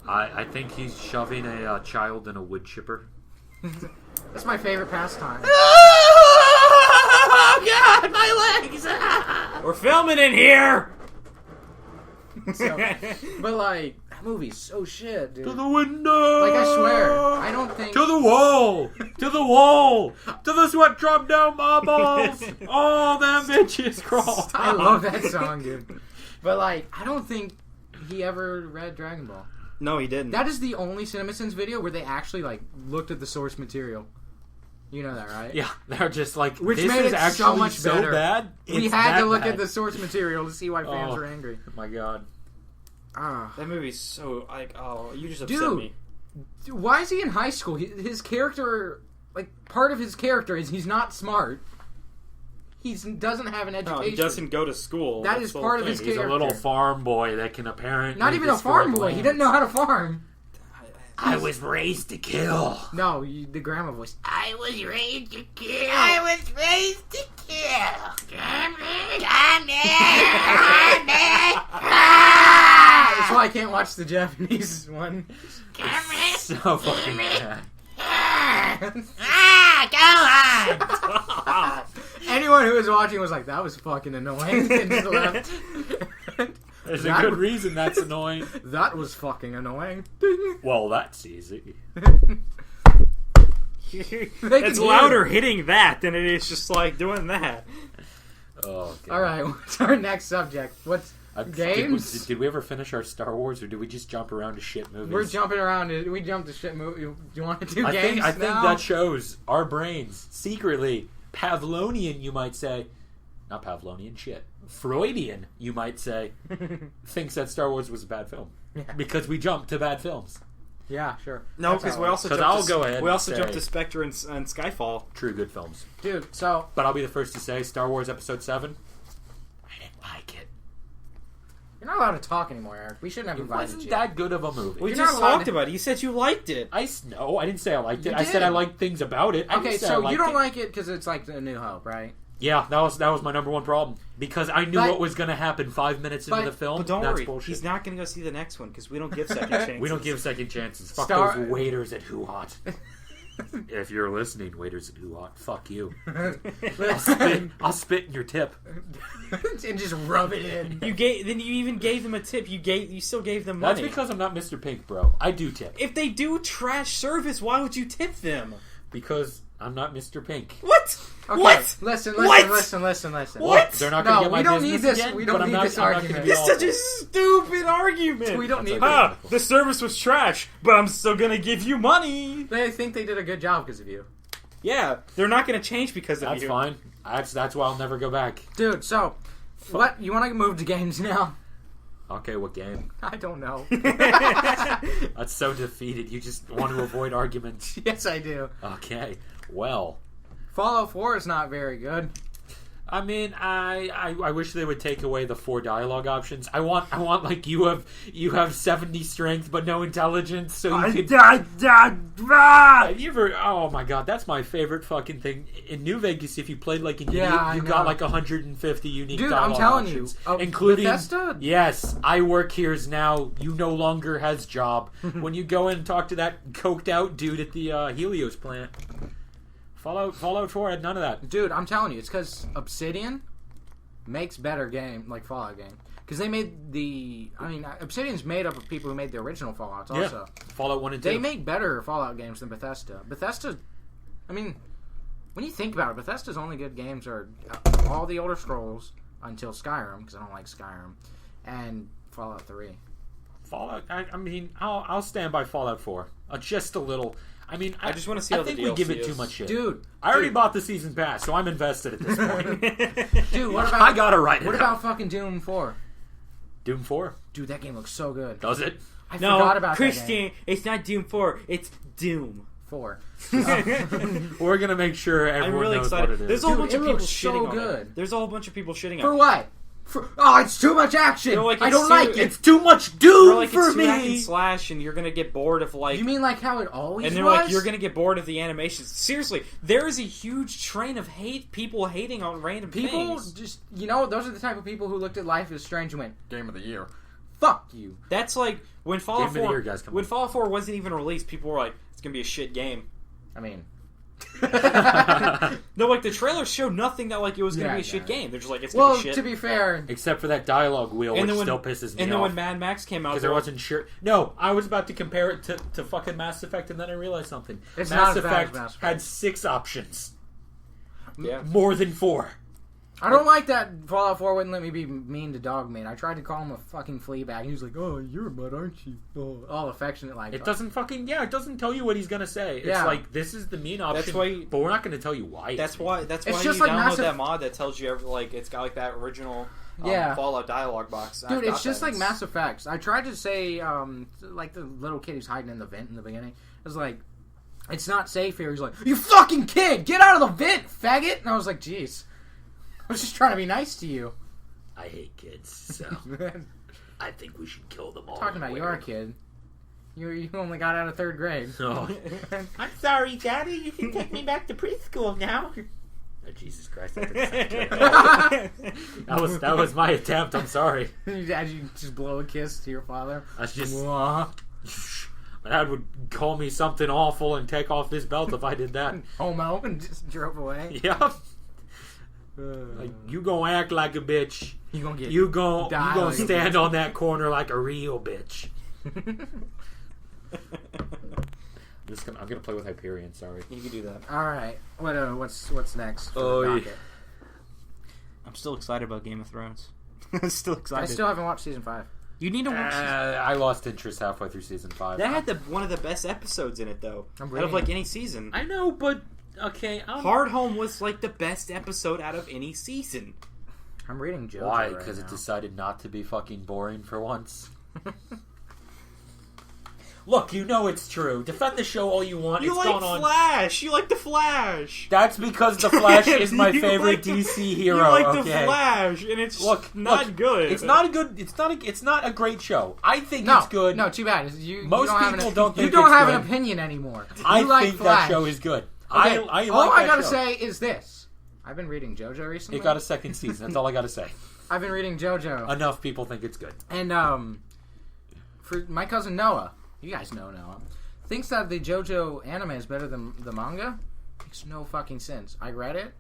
I think he's shoving a child in a wood chipper. That's my favorite pastime. Oh, God, my legs! We're filming in here. So, but like that movie's so shit, dude. To the window! Like I swear, I don't think. To the wall! To the wall! To the sweat drop down my balls! All them bitches crawl! I love that song, dude. But like, I don't think he ever read Dragon Ball. No, he didn't. That is the only CinemaSins video where they actually like looked at the source material. You know that, right? Yeah, they're just like, Which this made is it actually so much so better. bad. We It's had that to look bad. at the source material to see why fans Oh. were angry. Oh my god. Ah. That movie's so like, oh, you just upset Dude. me. Dude, why is he in high school? His character, like, part of his character is he's not smart. He doesn't have an education. No, he doesn't go to school. That That's is the part whole of his thing. He's a character. little farm boy that can apparently Not even a destroy farm boy. plants. He doesn't know how to farm. I was raised to kill. No, the grandma voice. I was raised to kill. I was raised to kill. That's why I can't watch the Japanese one. So fucking bad. Go on. Anyone who was watching was like, that was fucking annoying. And just left. There's a That good was- reason that's annoying. That was fucking annoying. Well, that's easy. They can It's hear louder it. hitting that than it is just like doing that. Oh, God. All right, what's our next subject? What's games? Did we ever finish our Star Wars, or did we just jump around to shit movies? We're jumping around. We jumped to shit movie. Do you want to do I games think now? that shows our brains secretly Pavlonian, you might say, not Pavlonian, shit, Freudian, you might say, thinks that Star Wars was a bad film Yeah. because we jumped to bad films. Yeah, sure. No, That's because how we it also 'Cause jumped I'll to, go ahead we and also jumped say- to Spectre and Skyfall. True good films. Dude, so But I'll be the first to say, Star Wars Episode 7, I didn't like it. you're not allowed to talk anymore, Eric. We shouldn't have It invited wasn't you. that good of a movie. We You're just not allowed talked to- about it. You said you liked it. No, I didn't say I liked it. You I said I did. liked things about it. I Okay, didn't say I so liked you don't it. like it because it's like the New Hope, right? Yeah, that was my number one problem because I knew But- what was going to happen 5 minutes into but- the film. But don't That's worry, bullshit. he's not going to go see the next one because we don't give second chances. We don't give second chances. Fuck Star- those waiters at Who Hot. If you're listening, waiters at Who Hot, fuck you. I'll spit in your tip. and just rub it in. You gave. Then you even gave them a tip. You still gave them That's money. because I'm not Mr. Pink, bro. I do tip. If they do trash service, why would you tip them? Because I'm not Mr. Pink. What? Okay, What? listen. What? Listen. What? They're not going to No, get my we don't business need this. again, We don't but need I'm not, this I'm not argument. gonna be It's such a awful. stupid argument. We don't need That's this. okay. The service was trash, but I'm still gonna give you money. They think they did a good job because of you. Yeah, they're not gonna change because of That's you. fine. That's why I'll never go back. Dude, so, what, you want to move to games now? Okay, what game? I don't know. That's so defeated. You just want to avoid arguments. Yes, I do. Okay, well. Fallout 4 is not very good. I mean, I wish they would take away the 4 dialogue options. I want like you have 70 strength but no intelligence, so you can. Have you ever? Oh my god, that's my favorite fucking thing in New Vegas. If you played like an Yeah, I you got know. like 150 unique. Dude, dialogue I'm telling you, options, including Bethesda? yes, I work here's now. You no longer has job. When you go in and talk to that coked out dude at the Helios plant. Fallout 4 had none of that. Dude, I'm telling you, it's because Obsidian makes better game, like Fallout game. Because they made Obsidian's made up of people who made the original Fallouts also. Fallout 1 and 2. They make better Fallout games than Bethesda. Bethesda, I mean, when you think about it, Bethesda's only good games are all the Elder Scrolls until Skyrim, because I don't like Skyrim, and Fallout 3. Fallout. I mean, I'll stand by Fallout 4. Just a little. I mean, I just wanna see I how the think we give it DLC too is. much shit. Dude, I already bought the season pass, so I'm invested at this point. dude, what about I gotta write it. what out. about fucking Doom 4? Doom 4? Dude, that game looks so good. Does it? I No, forgot about that Christian, game. it's not Doom 4. It's Doom. 4. We're gonna make sure everyone I'm really knows excited. what it is. There's a whole Dude, bunch it of people looks so shitting on good. it. There's a whole bunch of people shitting For on it. what? It's too much action. They're like, I it's don't too- like it. It's too much Or Doom like for it's too hack and me. slash, and you're gonna get bored of like. You mean like how it always and they're was? like, you're gonna get bored of the animations. Seriously, there is a huge train of people hating on random People things. just, those are the type of people who looked at Life is Strange and went, Game of the Year. Fuck you. That's like when Fallout Game of the 4. Year, guys, come when on. Fallout 4 wasn't even released, people were like, "It's gonna be a shit game." I mean, No, like the trailer showed nothing that like it was gonna Yeah, be a shit yeah. game. They're just like, "It's gonna well, be shit." to be fair, Except for that dialogue wheel, And which then when- still pisses me and then off. when Mad Max came out, Because I wasn't sure. No, I was about to compare it to fucking Mass Effect, and then I realized something. It's Mass not as bad as Effect Mass Effect. had 6 options. yeah. More than 4. I don't like that Fallout 4 wouldn't let me be mean to Dogmeat. I tried to call him a fucking flea bag. He was like, "Oh, you're a butt, aren't you?" Oh, all affectionate like. It doesn't fucking it doesn't tell you what he's gonna say. It's Yeah. like this is the mean option, That's why- but we're not gonna tell you why. That's why It's you just like download Massive- that mod that tells you like it's got like that original Yeah. Fallout dialogue box. I've Dude, got it's just that. like Mass Effect. I tried to say, like the little kid who's hiding in the vent in the beginning. I was like, it's not safe here. He's like, "You fucking kid, get out of the vent, faggot!" And I was like, "Jeez, I was just trying to be nice to you." I hate kids, so I think we should kill them all. Talking about you're a kid. You only got out of 3rd grade. Oh. I'm sorry, Daddy. You can take me back to preschool now. Oh, Jesus Christ! That didn't sound good. that was my attempt. I'm sorry. Dad, you just blow a kiss to your father. That's just. Mwah. My dad would call me something awful and take off his belt if I did that. Homo, and just drove away. Yep. Like, you gonna act like a bitch. You gonna get You gonna die like a stand bitch. on that corner like a real bitch. I'm gonna play with Hyperion. Sorry. You can do that. All right. What's next? For Oh, the yeah. docket? I'm still excited about Game of Thrones. I'm still I excited. still haven't watched season 5. You need to watch. I lost interest halfway through season 5. That had one of the best episodes in it, though. I'm Out reading of like it. any season. I know, but okay. Hard Home was like the best episode out of any season. I'm reading JoJo. Why? right Because now. it decided not to be fucking boring for once. Look, you know it's true. Defend the show all you want. You It's like gone on. Flash. You like the Flash. That's because the Flash is my You favorite like DC hero. You like okay. the Flash, and it's Look, not good. It's not a good. It's not a great show. I think No, it's good. No, too bad. You Most don't have people an, don't You think don't it's have good. an opinion anymore. I You like think Flash. that show is good. Okay, I like all I that gotta show. say is this: I've been reading JoJo recently. It got a second season. That's all I gotta say. I've been reading JoJo, Enough people think it's good. and for my cousin Noah, you guys know Noah, thinks that the JoJo anime is better than the manga. Makes no fucking sense. I read it,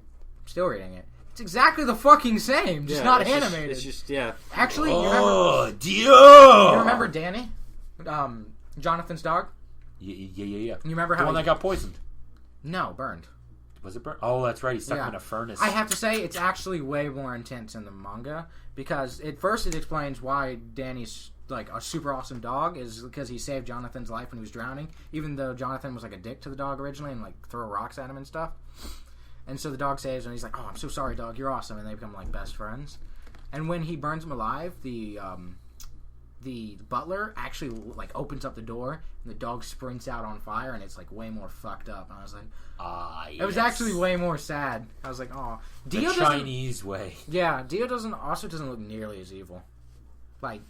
still reading it. It's exactly the fucking same, just not animated. It's just yeah. Actually, Oh, you remember Danny, Jonathan's dog? Yeah. You remember The how one that got poisoned. No, burned. Was it burnt? Oh, that's right. He stuck Yeah. him in a furnace. I have to say, it's actually way more intense in the manga because at first it explains why Danny's like a super awesome dog is because he saved Jonathan's life when he was drowning, even though Jonathan was like a dick to the dog originally and like throw rocks at him and stuff. And so the dog saves him and he's like, "Oh, I'm so sorry, dog. You're awesome." And they become like best friends. And when he burns him alive, the butler actually like opens up the door and the dog sprints out on fire and it's like way more fucked up. And I was like, it was actually way more sad. I was like, "Oh, the Dio doesn't." Chinese way. Yeah, Dio doesn't look nearly as evil. Like,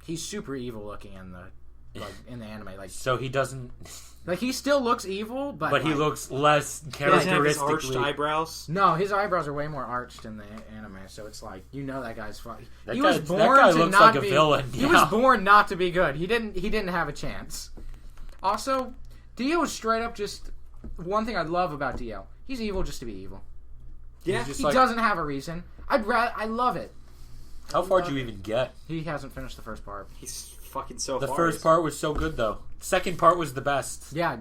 he's super evil looking in the anime. So he doesn't. Like he still looks evil, but But he like, looks less He doesn't have his arched characteristically. eyebrows. No, his eyebrows are way more arched in the anime, so it's like that guy's fucking. That He guy- was that born guy to looks not like a be. villain, He yeah. was born not to be good. He didn't have a chance. Also, Dio is straight up just one thing I love about Dio. He's evil just to be evil. Yeah, He's just He like, doesn't have a reason. I love it. how far did you even get? He hasn't finished the first part. he's fucking so The far. first part was so good, though. Second part was the best. Yeah,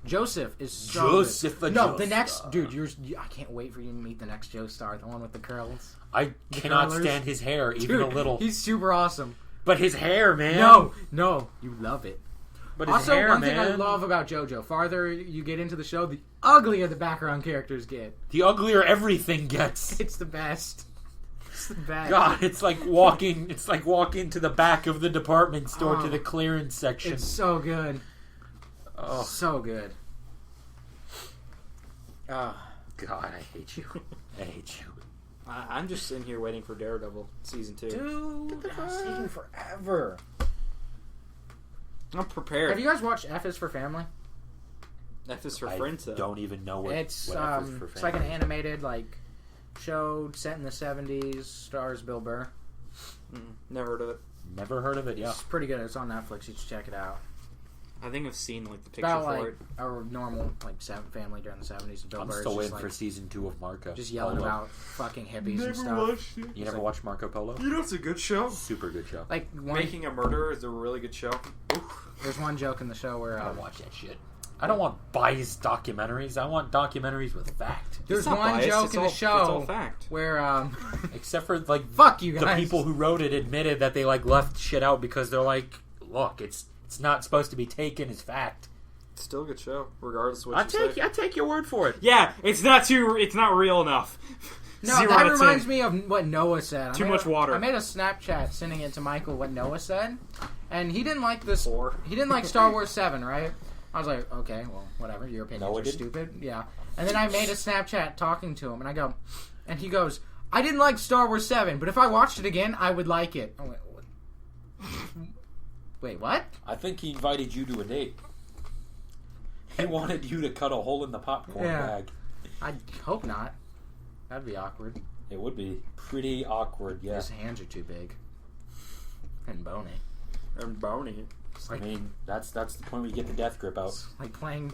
Joseph is so Joseph good. the No, the Joestar. next dude. I can't wait for you to meet the next Joestar, the one with the curls. I cannot curlers. stand his hair, even Dude, a little. He's super awesome. But his hair, man. No, you love it. But his Also, hair, one man. thing I love about JoJo, farther you get into the show, the uglier the background characters get. The uglier everything gets. It's the best. It's the best. God, it's like walking. It's like walking to the back of the department store Oh. to the clearance section. It's so good. Oh So good. God, I hate you. I hate you. I'm just sitting here waiting for Daredevil season 2. Dude, it's taking forever. I'm prepared. Have you guys watched F is for Family? F is for I friends, though. don't even know what. It's what F is for it's like an family. animated show set in the 70s, stars Bill Burr. Never heard of it. Never heard of it. Yeah. It's pretty good. It's on Netflix. You should check it out. I think I've seen like the It's picture about for like it. a normal family during the 70s. Bill I'm Burr's still just, waiting like, for season 2 of Marco. just yelling Polo. about fucking hippies and stuff. it. You never watched Marco Polo? You know it's a good show. Super good show. Like Making a Murderer is a really good show. there's one joke in the show where I watch that shit. I don't want biased documentaries. I want documentaries with fact. There's It's not one biased, joke it's in all- the it's all show fact. where Except for like fuck you the guys. people who wrote it admitted that they like left shit out because they're like, look, it's not supposed to be taken as fact. Still a good show, regardless of what I take your word for it. Yeah, it's not real enough. No, 0 that out of 10. reminds me of what Noah said. Too much water. I made a Snapchat sending it to Michael what Noah said, and he didn't like this. 4. He didn't like Star Wars 7, right? I was like, okay, well, whatever. Your opinions Noah are didn't? stupid. Yeah. And then I made a Snapchat talking to him, and I go, and he goes, I didn't like Star Wars 7, but if I watched it again, I would like it. I went, wait, what? I think he invited you to a date. He wanted you to cut a hole in the popcorn Yeah. bag. I hope not. That'd be awkward. It would be pretty awkward, yeah. His hands are too big and bony. And bony. I mean, that's the point where you get the death grip out. Like playing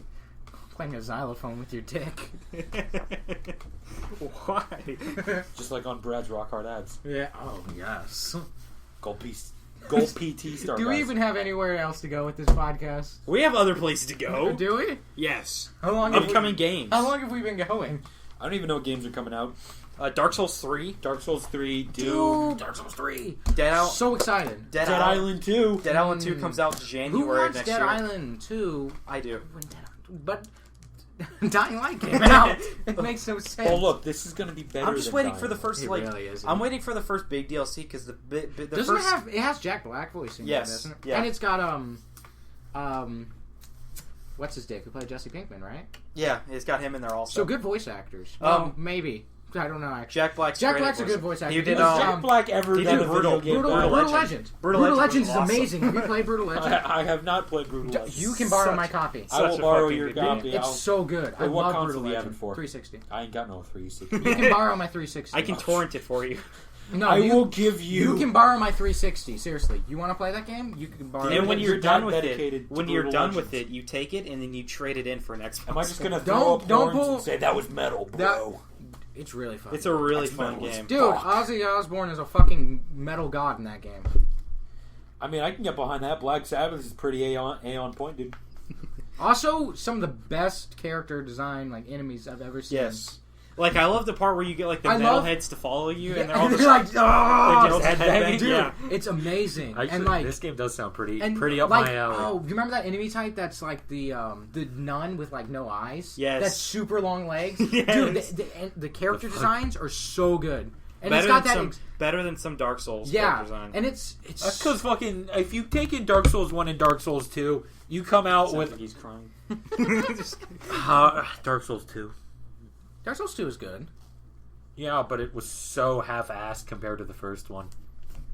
a xylophone with your dick. Why? Just like on Brad's Rock Hard ads. Yeah. Oh yes. Gold PT star. Do we guys. even have anywhere else to go with this podcast? We have other places to go. Do we? Yes. How long? Have Upcoming games. How long have we been going? I don't even know what games are coming out. Dark Souls 3. Dark Souls 3, Dude, Dark Souls 3. Dead Island. So excited. Dead Dead Island 2. Dead Island 2 comes out Who January wants next Dead year. Island 2? I do. But Dying Light came out. It makes no sense. Oh look, this is going to be better. I'm just than waiting Dying for the Light. first It like. really is. I'm waiting for the first big DLC because the Doesn't first. it have? It has Jack Black voicing. Yes, it, doesn't it? yeah. And it's got what's his dick? Who played Jesse Pinkman, right? Yeah, it's got him in there also. So good voice actors. Maybe. I don't know actually. Jack Black's Jack great Black's at a good voice actor. He did. Has Jack Um, Black ever he done did a Brutal- video game? Brutal Legend. Legend. Brutal Brutal Legend Legends was is awesome. amazing. Have you played Brutal Legend? I have not played Brutal Legend. You can borrow Such- my copy. I will Such a borrow fucking your good game. copy. It's so good. I Wait, what love console Brutal do you have Legend. it for? 360. I ain't got no 360. You can borrow my 360. I can torrent it for you. No, I you, will give you. You can borrow my 360. Seriously, you want to play that game? You can borrow. Yeah, And it. when you're you're done that with dedicated it, to when you're Brutal done with Legends. it, you take it and then you trade it in for an Xbox. Am I just gonna Don't- throw up don't horns pull- and say that was metal, bro? It's really fun. It's a really That's fun metal as game. Dude, Fuck. Ozzy Osbourne is a fucking metal god in that game. I mean, I can get behind that. Black Sabbath is pretty A on point, dude. Also, some of the best character design like enemies I've ever seen. Yes. Like, I love the part where you get, like, the I metal love- heads to follow you, Yeah, and they're all they're just like, they're oh, just headbanging? dude, Yeah. it's amazing. Actually, and like, this game does sound pretty and up like, my alley. oh, you remember that enemy type that's like the nun with like no eyes? Yes. That's super long legs. Yes. Dude, the character The fuck? designs are so good, and better it's got than that. some better than some Dark Souls Yeah, character design. and it's That's because fucking if you take in Dark Souls 1 and Dark Souls 2, you come out Sounds with like he's crying. Dark Souls 2. Dark Souls 2 is good. Yeah, but it was so half-assed compared to the first one.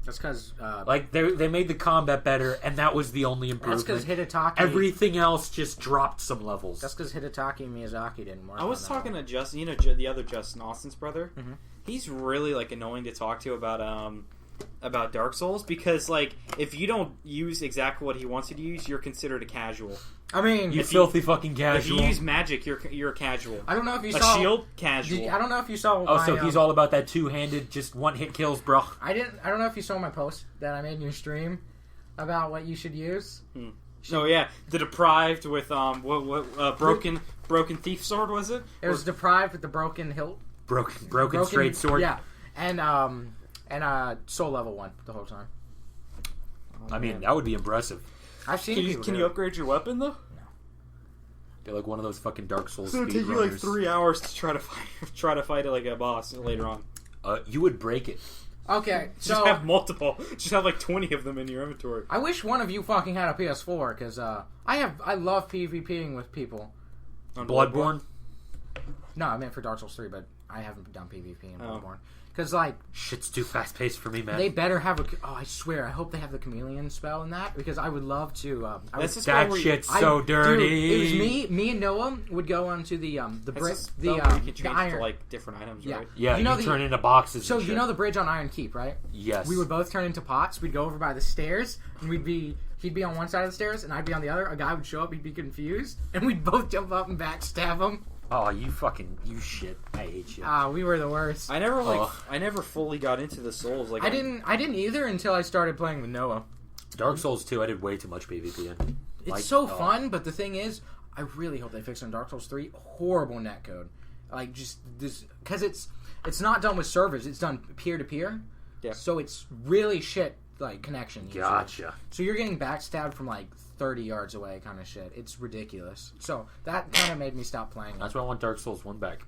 That's because Like they made the combat better, and that was the only that's because improvement. Hidetaki. Everything else just dropped some levels. That's because Hidetaki Miyazaki didn't work. I was on that talking one. to Justin, the other Justin Austin's brother. Mhm. He's really like annoying to talk to about Dark Souls because like if you don't use exactly what he wants you to use, you're considered a casual. I mean, you if filthy fucking If casual. you use magic, you're a casual. I don't know if you A saw shield, casual. I don't know if you saw. Oh, my, so he's all about that two-handed, just one-hit kills, bro. I don't know if you saw my post that I made in your stream about what you should use. Oh yeah, the deprived with broken thief sword was it? It was deprived with the broken hilt, Broken straight sword. Yeah, and soul level 1 the whole time. I mean, that would be impressive. I've seen Can you, people can do you it. upgrade your weapon though? Be like one of those fucking Dark Souls So it'd take you like speedrunners. 3 hours to try to fight it like a boss later on. You would break it. Okay, Just so have multiple. Just have like 20 of them in your inventory. I wish one of you fucking had a PS4 because I love PvPing with people. On Bloodborne. No, I meant for Dark Souls 3, but I haven't done PvP in Oh. Bloodborne because like Shit's too fast-paced for me, man. they better have a. Oh, I swear, I hope they have the chameleon spell in that because I would love to. I would, That's just that where we- shit's so dirty. Dude, it was me and Noah would go onto the That's brick, just the spell where you can the change iron. to like different items, Yeah. right? Yeah, You know you the- turn into boxes. So and you shit. know the bridge on Iron Keep, right? Yes. We would both turn into pots. We'd go over by the stairs, and he'd be on one side of the stairs, and I'd be on the other. A guy would show up, he'd be confused, and we'd both jump up and backstab him. Oh, you shit. I hate you. We were the worst. I never Ugh. I never fully got into the Souls. Like I didn't either until I started playing with Noah. Dark Souls 2, I did way too much PvP in. It's Like, so oh. fun, but the thing is, I really hope they fix it in Dark Souls 3. Horrible netcode. Like, just this... Because it's not done with servers. It's done peer-to-peer. Yeah. So it's really shit, like, connection. Usually. Gotcha. So you're getting backstabbed from, like, 30 yards away kind of shit. It's ridiculous. So that kind of made me stop playing it. That's why I want Dark Souls 1 back.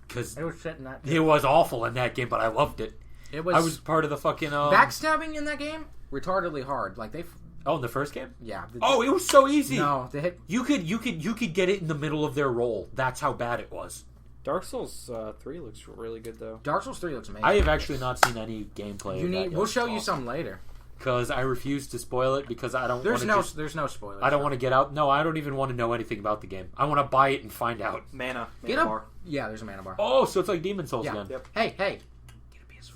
Because It was shit in that. it was awful in that game, but I loved it. It was... I was part of the fucking... backstabbing in that game? Retardedly hard. Like, they... Oh, in the first game? Yeah. Oh, it was so easy. No, they hit... You could get it in the middle of their roll. That's how bad it was. Dark Souls 3 looks really good though. Dark Souls 3 looks amazing. I have actually not seen any gameplay. You need... We'll show you some later. Because I refuse to spoil it because I don't. There's no spoilers. I don't want to get out. No, I don't even want to know anything about the game. I want to buy it and find out. Mana Get a bar. Yeah, there's a mana bar. Oh, so it's like Demon Souls Yeah. again. Yep. Hey, get a PS4,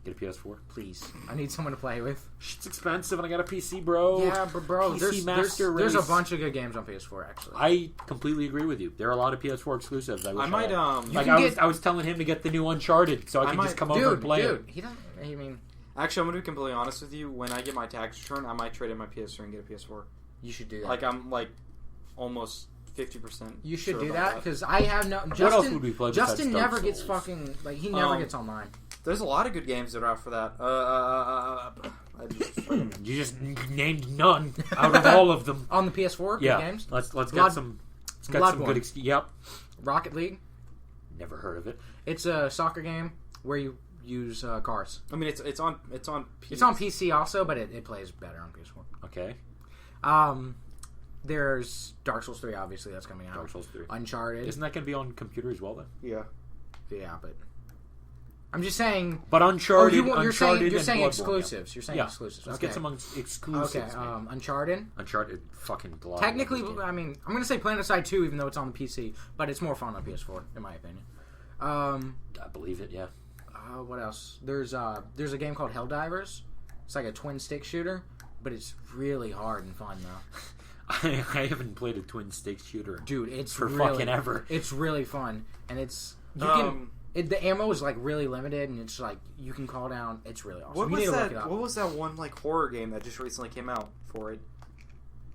Get a PS4. please. I need someone to play with. Shit's expensive, and I got a PC, bro. Yeah, but bro, PC there's Master there's a Race. bunch of good games on PS4 actually. I completely agree with you. There are a lot of PS4 exclusives. I might You like can I was telling him to get the new Uncharted, so I can might- just come over and play dude, it. he doesn't. I mean, Actually, I'm gonna be completely honest with you. When I get my tax return, I might trade in my PS3 and get a PS4. you should do that. Like I'm like almost 50%. You should sure do about that because I have no. Justin, else would we play besides Justin Dark never gets Souls? fucking like he never Um, gets online. There's a lot of good games that are out for that. I just fucking- You just named none out of all of them. On the PS4, good Yeah, games. let's Blood- get some. Let's get some Bloodborne. good. Yep, Rocket League. never heard of it. It's a soccer game where you use cars. I mean, it's on It's on PC also, but it plays better on PS4. Okay, There's Dark Souls 3, obviously that's coming out. Dark Souls 3. Uncharted. Isn't that going to be on computer as well then? Yeah. Yeah, but I'm just saying. But Uncharted, you're saying and you're saying Bloodborne, exclusives. You're saying Yeah, exclusives. let's Okay. get some exclusives. Okay. man. Uncharted. Uncharted, fucking blood. Technically, I mean, I'm gonna say PlanetSide 2, even though it's on the PC, but it's more fun on PS4, in my opinion. I believe it. Yeah. What else? There's a game called Helldivers. It's like a twin stick shooter, but it's really hard and fun though. I haven't played a twin stick shooter, Dude, it's for really, fucking ever. It's really fun, and it's you can. The ammo is like really limited, and it's like you can call down. It's really awesome. What You was need to look it that? up. What was that one like horror game that just recently came out for it?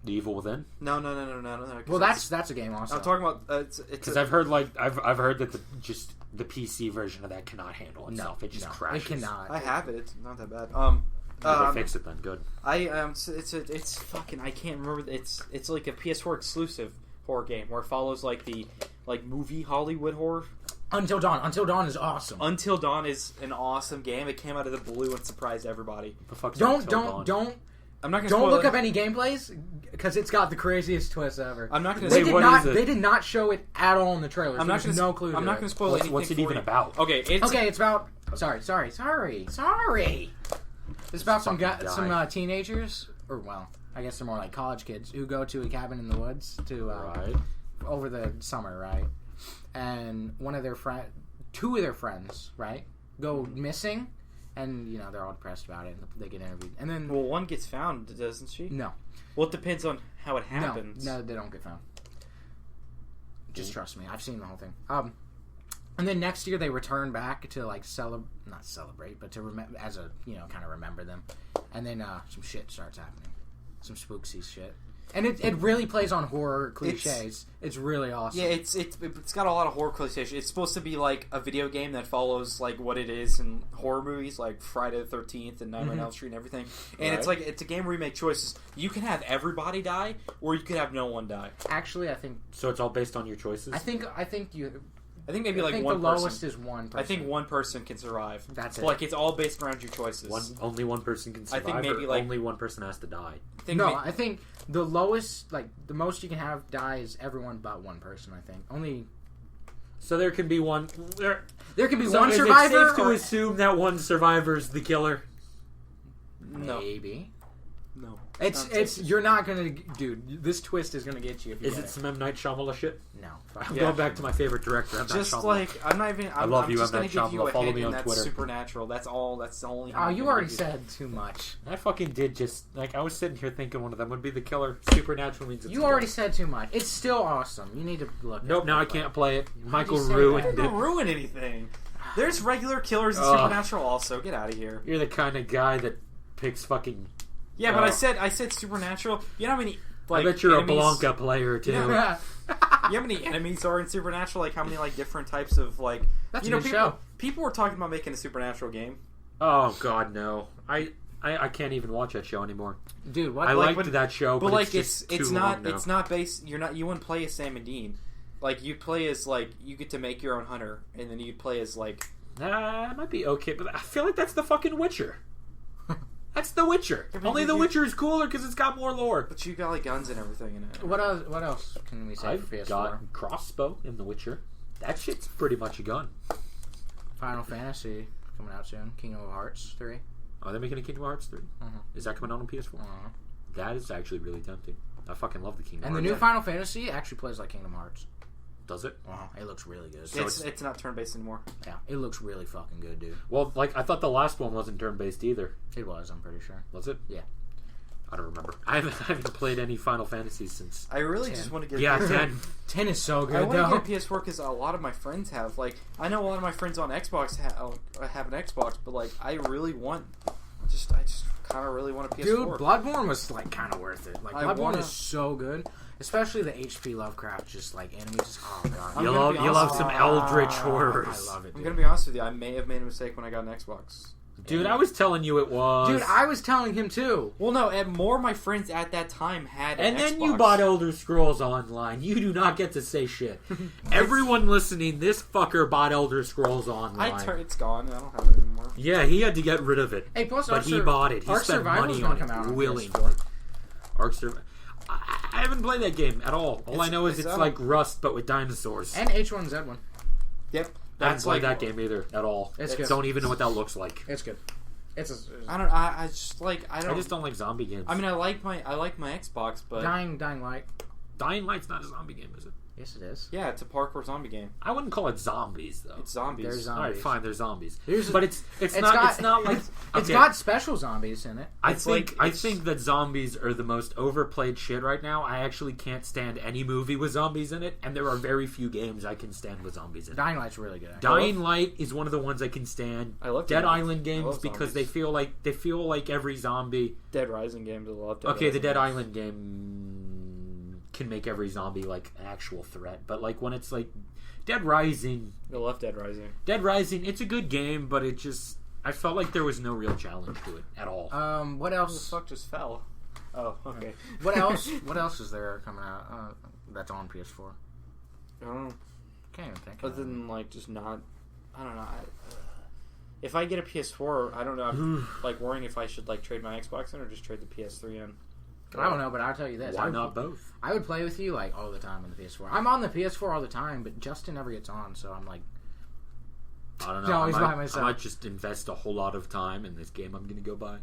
The Evil Within. No. Well, that's a game also. I'm talking about. It's Because I've heard I've heard that the PC version of that cannot handle itself. It just crashes. It cannot. I have it. It's not that bad. They fix it then. Good. It's fucking. I can't remember. It's like a PS4 exclusive horror game where it follows like the movie Hollywood horror. Until Dawn. Until Dawn is awesome. Until Dawn is an awesome game. It came out of the blue and surprised everybody. The fuck's Don't Until Dawn? I'm not gonna Don't spoil look it. up any gameplays because it's got the craziest twist ever. I'm not gonna. They Wait, did what not. is it? They did not show it at all in the trailer. I'm not There's gonna. no clue. I'm to not it. gonna spoil anything. What's it for even you. about? Okay, it's Okay, it's about. Sorry. It's about some Fucking die. teenagers, or well, I guess they're more like college kids who go to a cabin in the woods to Right. over the summer, right? And two of their friends, right, go missing, and they're all depressed about it. And they get interviewed, and then Well, one gets found, doesn't she? no, Well, it depends on how it happens. no, they don't get found. Just trust me, I've seen the whole thing. And then next year they return back to like not celebrate, but to remember as a kind of remember them. And then some shit starts happening, some spooksy shit, and it really plays on horror cliches. It's really awesome. Yeah, it's got a lot of horror cliches. It's supposed to be like a video game that follows like what it is in horror movies, like Friday the 13th and Nightmare on Elm Street and everything. And Right. it's a game where you make choices. You can have everybody die, or you could have no one die. Actually, I think So it's all based on your choices. I think I think maybe like the one lowest person. is one person. I think one person can survive. That's So, it. like it's all based around your choices. only one person can I survive. think maybe, or like- only one person has to die. I think the lowest, like the most you can have die is everyone but one person. I think only So there can be one. there can be So one is survivor. it safe to or- assume that one survivor's the killer? No, Maybe. no. It's you're not gonna, dude. This twist is gonna get you. If you Is get it some M. Night Shyamalan shit? No. I'm Yeah. going back to my favorite director, M. Night Just Shyamalan. like I'm not even. I'm, love I'm you, just M. gonna Night give you Shyamalan. a Follow hint, me and on that's Twitter. supernatural. That's all. That's the only. hint Oh, I'm you gonna already give said too much. I fucking did just like I was sitting here thinking one of them would be the killer. Supernatural means it's You the already killer. said too much. It's still awesome. You need to look. Nope, at now I it. can't play it. Michael say ruined that? Don't it. ruin anything. There's regular killers in Ugh. Supernatural also. Get out of here. You're the kind of guy that picks fucking. Yeah, but Oh. I said Supernatural. You know how many like I bet you're enemies, a Blanca player too. You know, how many enemies are in Supernatural? Like how many like different types of like That's you a know good people show. people were talking about making a Supernatural game. Oh God, no! I can't even watch that show anymore. Dude, what? I like liked when- that show, But but like it's it's not not based. You wouldn't play as Sam and Dean. Like you play as like you get to make your own hunter, and then you play as like Nah, it might be okay, but I feel like that's the fucking Witcher. That's The Witcher. I mean, Only you- The Witcher is cooler because it's got more lore. but you got like guns and everything in it. What else? What else can we say I've for PS4? got crossbow in The Witcher. That shit's pretty much a gun. Final Fantasy coming out soon. Kingdom Hearts 3. Are they making a Kingdom Hearts 3? Is that coming out on PS4? That is actually really tempting. I fucking love the Kingdom And the Hearts. new Final Fantasy actually plays like Kingdom Hearts. Does it? It looks really good. So It's not turn based anymore. Yeah, it looks really fucking good, dude. Well, like, I thought the last one wasn't turn-based either. It was, I'm pretty sure. Was it? Yeah. I don't remember. I haven't played any Final Fantasies since... I really 10. just want to get Yeah, 10. 10 is so I good, want though. to get a PS4 because a lot of my friends have. Like, I know a lot of my friends on Xbox have an Xbox, but like, I really want. I just kind of really want a PS4. Dude, Bloodborne was like kind of worth it. Like I Bloodborne wanna- is so good, especially the H.P. Lovecraft, just like enemies. Oh god, I'm You gonna love, be you love honest- some Eldritch I horrors. love it. I'm Dude. gonna be honest with you. I may have made a mistake when I got an Xbox. Dude, I was telling you it was. Dude, I was telling him too. Well, no, and more of my friends at that time had. And an then Xbox. you bought Elder Scrolls Online. You do not get to say shit. Everyone listening, this fucker bought Elder Scrolls Online. It's gone. I don't have it anymore. Yeah, he had to get rid of it. Hey, plus But he bought it. He Ark spent Survival's money gonna on come out it on willingly. PS4. Ark Survival. I haven't played that game at all. All I know is it's it's out. like Rust, but with dinosaurs. And H1Z1. Yep. I haven't That's played like that game either at all. It's good. Don't even know what that looks like. It's good. It's I don't. I just like. I I don't. just don't like zombie games. I mean, I like my Xbox, but Dying Light. Dying Light's not a zombie game, is it? Yes, it is. yeah, it's a parkour zombie game. I wouldn't call it zombies though. It's zombies. There's zombies. All right, fine, they're zombies. There's- but it's it's not got- it's not like It's okay, got special zombies in it. I it's think like- I it's- think that zombies are the most overplayed shit right now. I actually can't stand any movie with zombies in it, and there are very few games I can stand with zombies in it. Dying Light's really good. Dying Light is one of the ones I can stand. I love Dead Dying Light. Island I games love because zombies. they feel like every zombie. Dead Rising games. I love. Dead Okay, the Rising Dead games. Island game can make every zombie like an actual threat, but like when it's like Dead Rising, I love Dead Rising. it's a good game, but it just I felt like there was no real challenge to it at all. What Who the else? fuck just fell? Oh, okay. What else? What else is there coming out that's on PS4? I don't know. Can't even think. Other Of it. than like just not. I don't know. If I get a PS4, I don't know. I'm like worrying if I should like trade my Xbox in or just trade the PS3 in. I don't know, but I'll tell you this. Why not both? I would play with you like all the time on the PS4. I'm on the PS4 all the time, but Justin never gets on, so I'm like, I don't know. No, I he's might, by myself. I might just invest a whole lot of time in this game I'm going to go buy.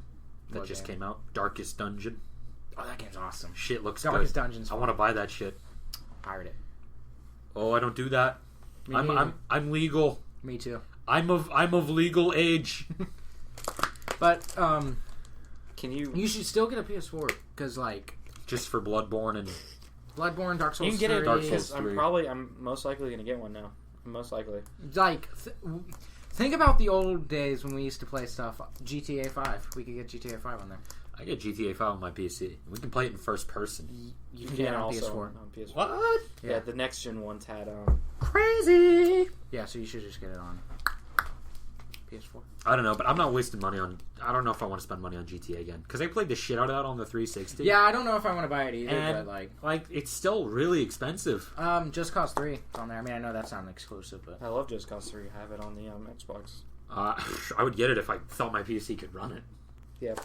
That What just game? came out. Darkest Dungeon. oh, that game's awesome. Shit looks Darkest good. Dungeon's I fun. want to buy that shit. Pirate it. Oh, I don't do that. Me I'm, neither. I'm legal. Me too. I'm of legal age. But Can you? you should still get a PS4 because like Just for Bloodborne and Bloodborne, Dark Souls You can get 3, it. Dark Because Souls 3. I'm most likely gonna get one now. Most likely. like think about the old days when we used to play stuff. GTA 5. We could get GTA 5 on there. I get GTA 5 on my PC. We can play it in first person. You can get it on also PS4. On PS4. What? Yeah, the next gen ones had Crazy. Yeah, so you should just get it on PS4. I don't know, but I'm not wasting money on. I don't know if I want to spend money on GTA again because I played the shit out of that on the 360. Yeah, I don't know if I want to buy it either, And but like it's still really expensive. Just Cause 3 is on there. I mean, I know that's not an exclusive, but I love Just Cause 3. I have it on the Xbox. I would get it if I thought my PC could run it. Yeah.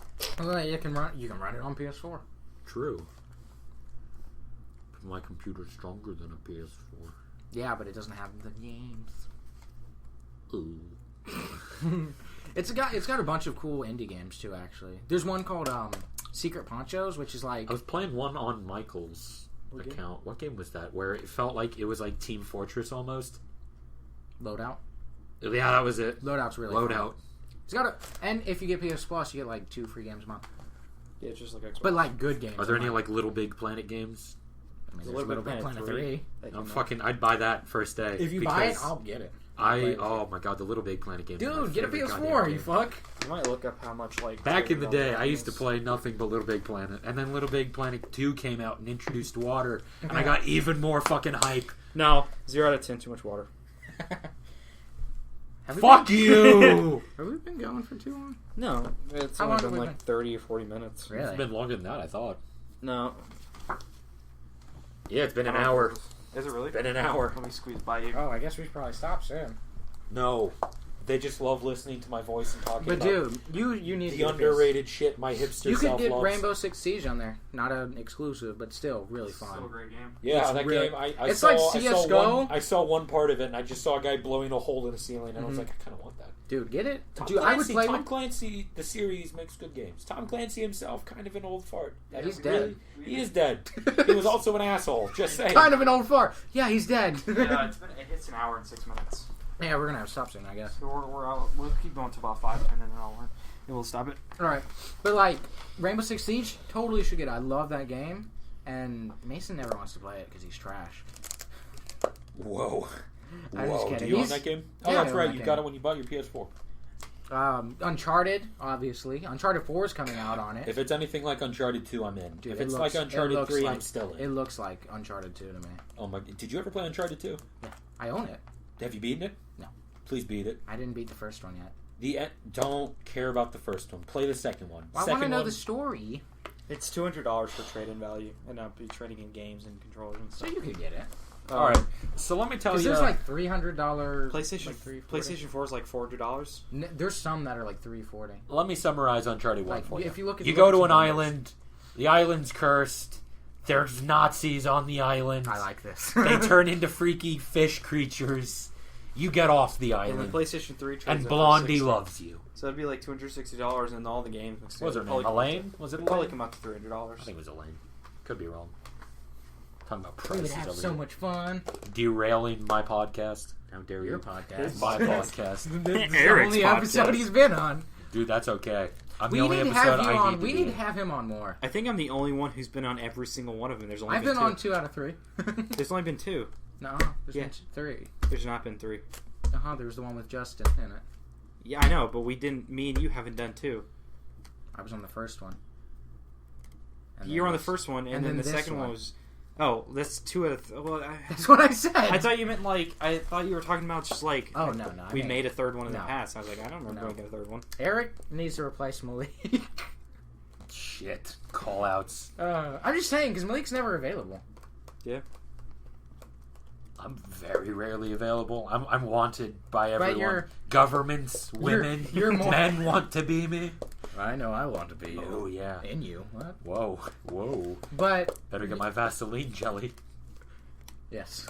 well, you can run it on PS4. True. But my computer's stronger than a PS4. Yeah, but it doesn't have the games. Ooh. It's got a bunch of cool indie games too. Actually, there's one called Secret Ponchos, which is like I was playing one on Michael's game? account. What game was that? Where it felt like it was like Team Fortress almost. Loadout. Yeah, that was it. Loadout's really fun. Loadout. It's got and if you get PS Plus, you get like 2 free games a month. Yeah, it's just like Xbox. But like good games. Are there any like Little Big Planet games? I mean, There's there's Little Big Planet 3. That I'm came out. fucking. I'd buy that first day. If you buy it, because I'll get it. Oh my god, the Little Big Planet game. Dude, get a PS4, you fuck. You might look up how much like Back in the day, $200 I used to is. play nothing but Little Big Planet, and then Little Big Planet 2 came out and introduced water, and I got even more fucking hype. No, 0 out of 10. Too much water. Fuck you! Have we been going for too long? No, it's How only long been have we like 30 or 40 minutes. Really? It's been longer than that, I thought. No, Yeah, it's been an hour. Is it really? Been an hour. Let me squeeze by you. Oh, I guess we should probably stop soon. No. They just love listening to my voice and talking But about dude, you need to the get underrated shit my hipster You could self get loves. Rainbow Six Siege on there. Not an exclusive, but still really fun. Still a great game. Yeah, It's that really- game. I it's saw, like I saw CS:GO. I saw one part of it, and I just saw a guy blowing a hole in the ceiling, and I was like, I kind of want that. Dude, get it? Tom Dude, Clancy, I would play Tom with... Clancy, the series makes good games. Tom Clancy himself, kind of an old fart. That He's is dead. He is dead. He was also an asshole. Just saying. Kind of an old fart. Yeah, he's dead. It's an hour and 6 minutes. Yeah, we're gonna have to stop soon, I guess. So we're out. We'll keep going to about 5, 10, and then we'll stop it. Alright. But like, Rainbow Six Siege, totally should get it. I love that game. And Mason never wants to play it because he's trash. Whoa. I'm just Whoa. kidding. Do you own He's- that game? Oh, Yeah, I that's own right. that You game. got it when you bought your PS4. Uncharted, obviously. Uncharted 4 is coming out on it. If it's anything like Uncharted 2, I'm in. Dude, if it it's looks- like Uncharted it looks 3, like- I'm still in. It looks like Uncharted 2 to me. Oh my! Did you ever play Uncharted 2? I own it. Have you beaten it? No. Please beat it. I didn't beat the first one yet. Don't care about the first one. Play the second one. Well, I want to know the story, It's $200 for trade-in value, and I'll be trading in games and controllers and so stuff. you could get it. All right. So let me tell Because you. there's like $300. PlayStation like $340. PlayStation 4 is like $400. There's some that are like $340. Let me summarize Uncharted 1 Like, for you. if you look at You the go to numbers- an island. The island's cursed. There's Nazis on the island. I like this. They turn into freaky fish creatures. You get off the And island. the PlayStation 3 trades And at Blondie $460. loves you. So it'd be like $260 and all the games. What was her name? Probably come Elaine? Was it out to- Probably Elaine? come out to $300. I think it was Elaine. Could be wrong. Talking about we would prices have over so here. much fun. Derailing my podcast. How dare you? Your podcast. My podcast. This is the Eric's only episode podcast. he's been on. Dude, that's okay. I'm We the only need to episode have you I on. need to We be need to in. have him on more. I think I'm the only one who's been on every single one of them. There's only I've been been two. on 2 out of 3. There's only been 2. No, there's Yeah. been 3. There's not been 3. There was the one with Justin in it. Yeah, I know, but we didn't. Me and you haven't done 2. I was on the first one. And You were then on the this- first one, and and then then the this second one one. was. Oh, that's 2 out of. Well, That's what I said. I thought you meant like. I thought you were talking about just like. Oh, no. I We mean, made a third one in the No. past. I was like, I don't remember No. making a third one. Eric needs to replace Malik. Shit. Call outs. I'm just saying, because Malik's never available. I'm very rarely available. I'm wanted by everyone. you're- Governments, women, you're more- men want to be me. I know I want to be Oh, yeah. In you. What? Whoa. Whoa. But, Better get my Vaseline jelly. yes.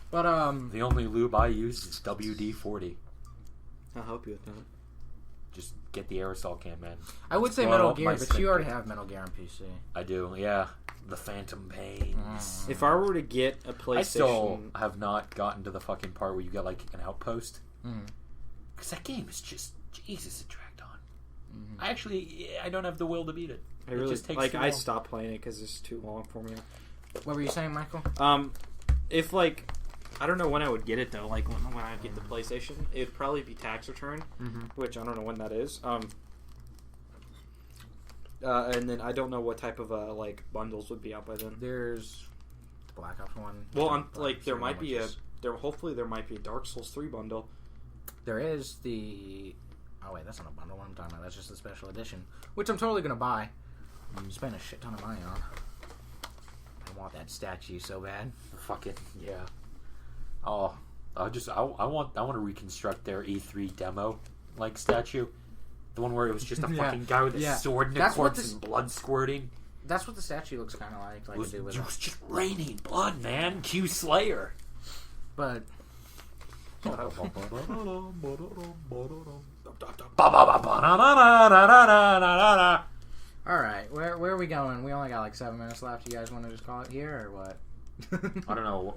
But, The only lube I use is WD-40. I'll help you with that. Just get the aerosol can, man. I would say Blow Metal up Gear, my but stink. you already have Metal Gear on PC. I do, yeah. The Phantom Pains. If I were to get a PlayStation, I still have not gotten to the fucking part where you get like an outpost. Mhm. Because that game is just, Jesus, it dragged on. I don't have the will to beat it. I It really just takes like. too I long. stopped playing it because it's too long for me. What were you saying, Michael? If like, I don't know when I would get it though. Like when I'd get the PlayStation, it'd probably be tax return, which I don't know when that is. And then I don't know what type of like bundles would be out by then. There's Black Ops 1. Well, Black like Ops there 3, might be which a is- hopefully there might be a Dark Souls 3 bundle. There is the... Oh, wait, that's not a bundle. What I'm talking about. That's just a special edition, which I'm totally going to buy. Spend a shit ton of money on. I want that statue so bad. Fuck it, yeah. Oh, I want to reconstruct their E3 demo like statue, the one where it was just a Yeah, fucking guy with a yeah. sword and a That's what corpse this- and blood squirting. That's what the statue looks kind of like. It was, to do with it it. was just raining blood, man. Q Slayer. But all right, where are we going? We only got like 7 minutes left. You guys want to just call it here or what? I don't know.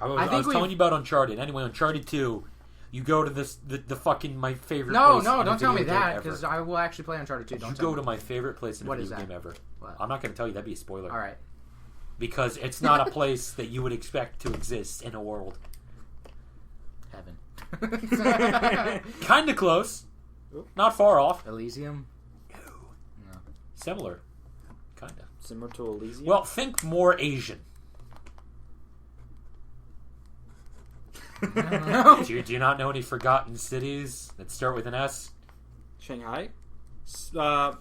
I I was think telling you about Uncharted. Anyway, Uncharted 2. You go to the fucking my favorite. No, place no, in a don't tell me video game that ever. because I will actually play Uncharted 2. Don't You tell go me. to my favorite place in a What is video that? game ever. What? I'm not going to tell you. That'd be a spoiler. All right. Because it's not a place that you would expect to exist in a world. Heaven. Kind of close. Not far off. Elysium. Similar. Kind of. Similar to Elysium. Well, think more Asian. No. Do you not know any forgotten cities that start with an S? Shanghai. Why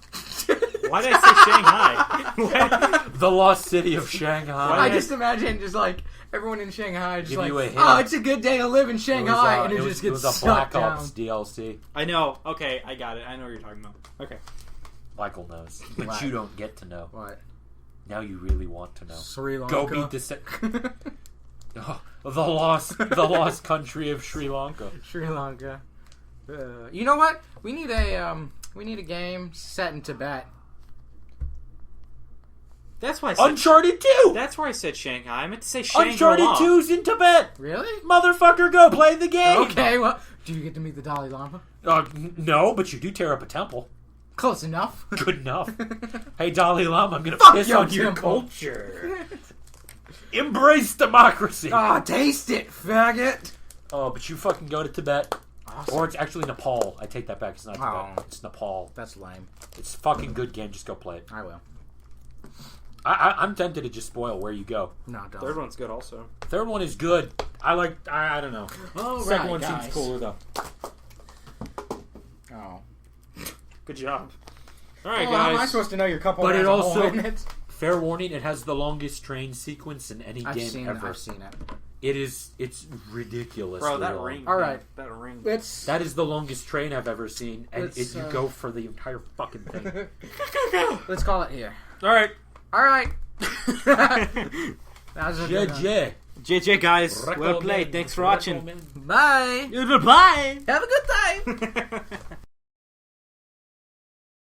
did I say Shanghai? The lost city of Shanghai. I just imagine just like everyone in Shanghai just Give like, you a hint. oh, it's a good day to live in Shanghai, and it just it gets was a sucked Black Ops down. DLC. I know. Okay, I got it. I know what you're talking about. Okay. Michael knows, but What? you don't get to know. What? Now you really want to know. Sri Lanka. Go beat the the lost country of Sri Lanka. Sri Lanka. You know what? We need a game set in Tibet. That's why I said Uncharted 2. That's where I said Shanghai. I meant to say Shangri-La. Uncharted 2's in Tibet. Really? Motherfucker, go play the game. Okay. Well, do you get to meet the Dalai Lama? No, but you do tear up a temple. Close enough. Good enough. Hey, Dalai Lama, I'm gonna Fuck piss your on your temple. culture. Embrace democracy. Taste it, faggot. Oh, but you fucking go to Tibet. Awesome. Or it's actually Nepal. I take that back. It's not Tibet. Oh. It's Nepal. That's lame. It's a fucking good game. Just go play it. I will. I'm tempted to just spoil where you go. No, don't. Third one's good also. Third one is good. I don't know. Oh, Second right, one guys. seems cooler though. Oh. Good job. All right, Well, how am I guys. supposed to know your couple? But has it a hole also- in it? Fair warning, it has the longest train sequence in any game ever. I've seen it. It's ridiculous. Bro, that ring. All right. That ring. It's That is the longest train I've ever seen, and It's, you go for the entire fucking thing. Let's call it here. All right, All right. That was a good one. JJ. JJ, guys. Well played. Thanks for watching. Bye. Bye. Have a good time.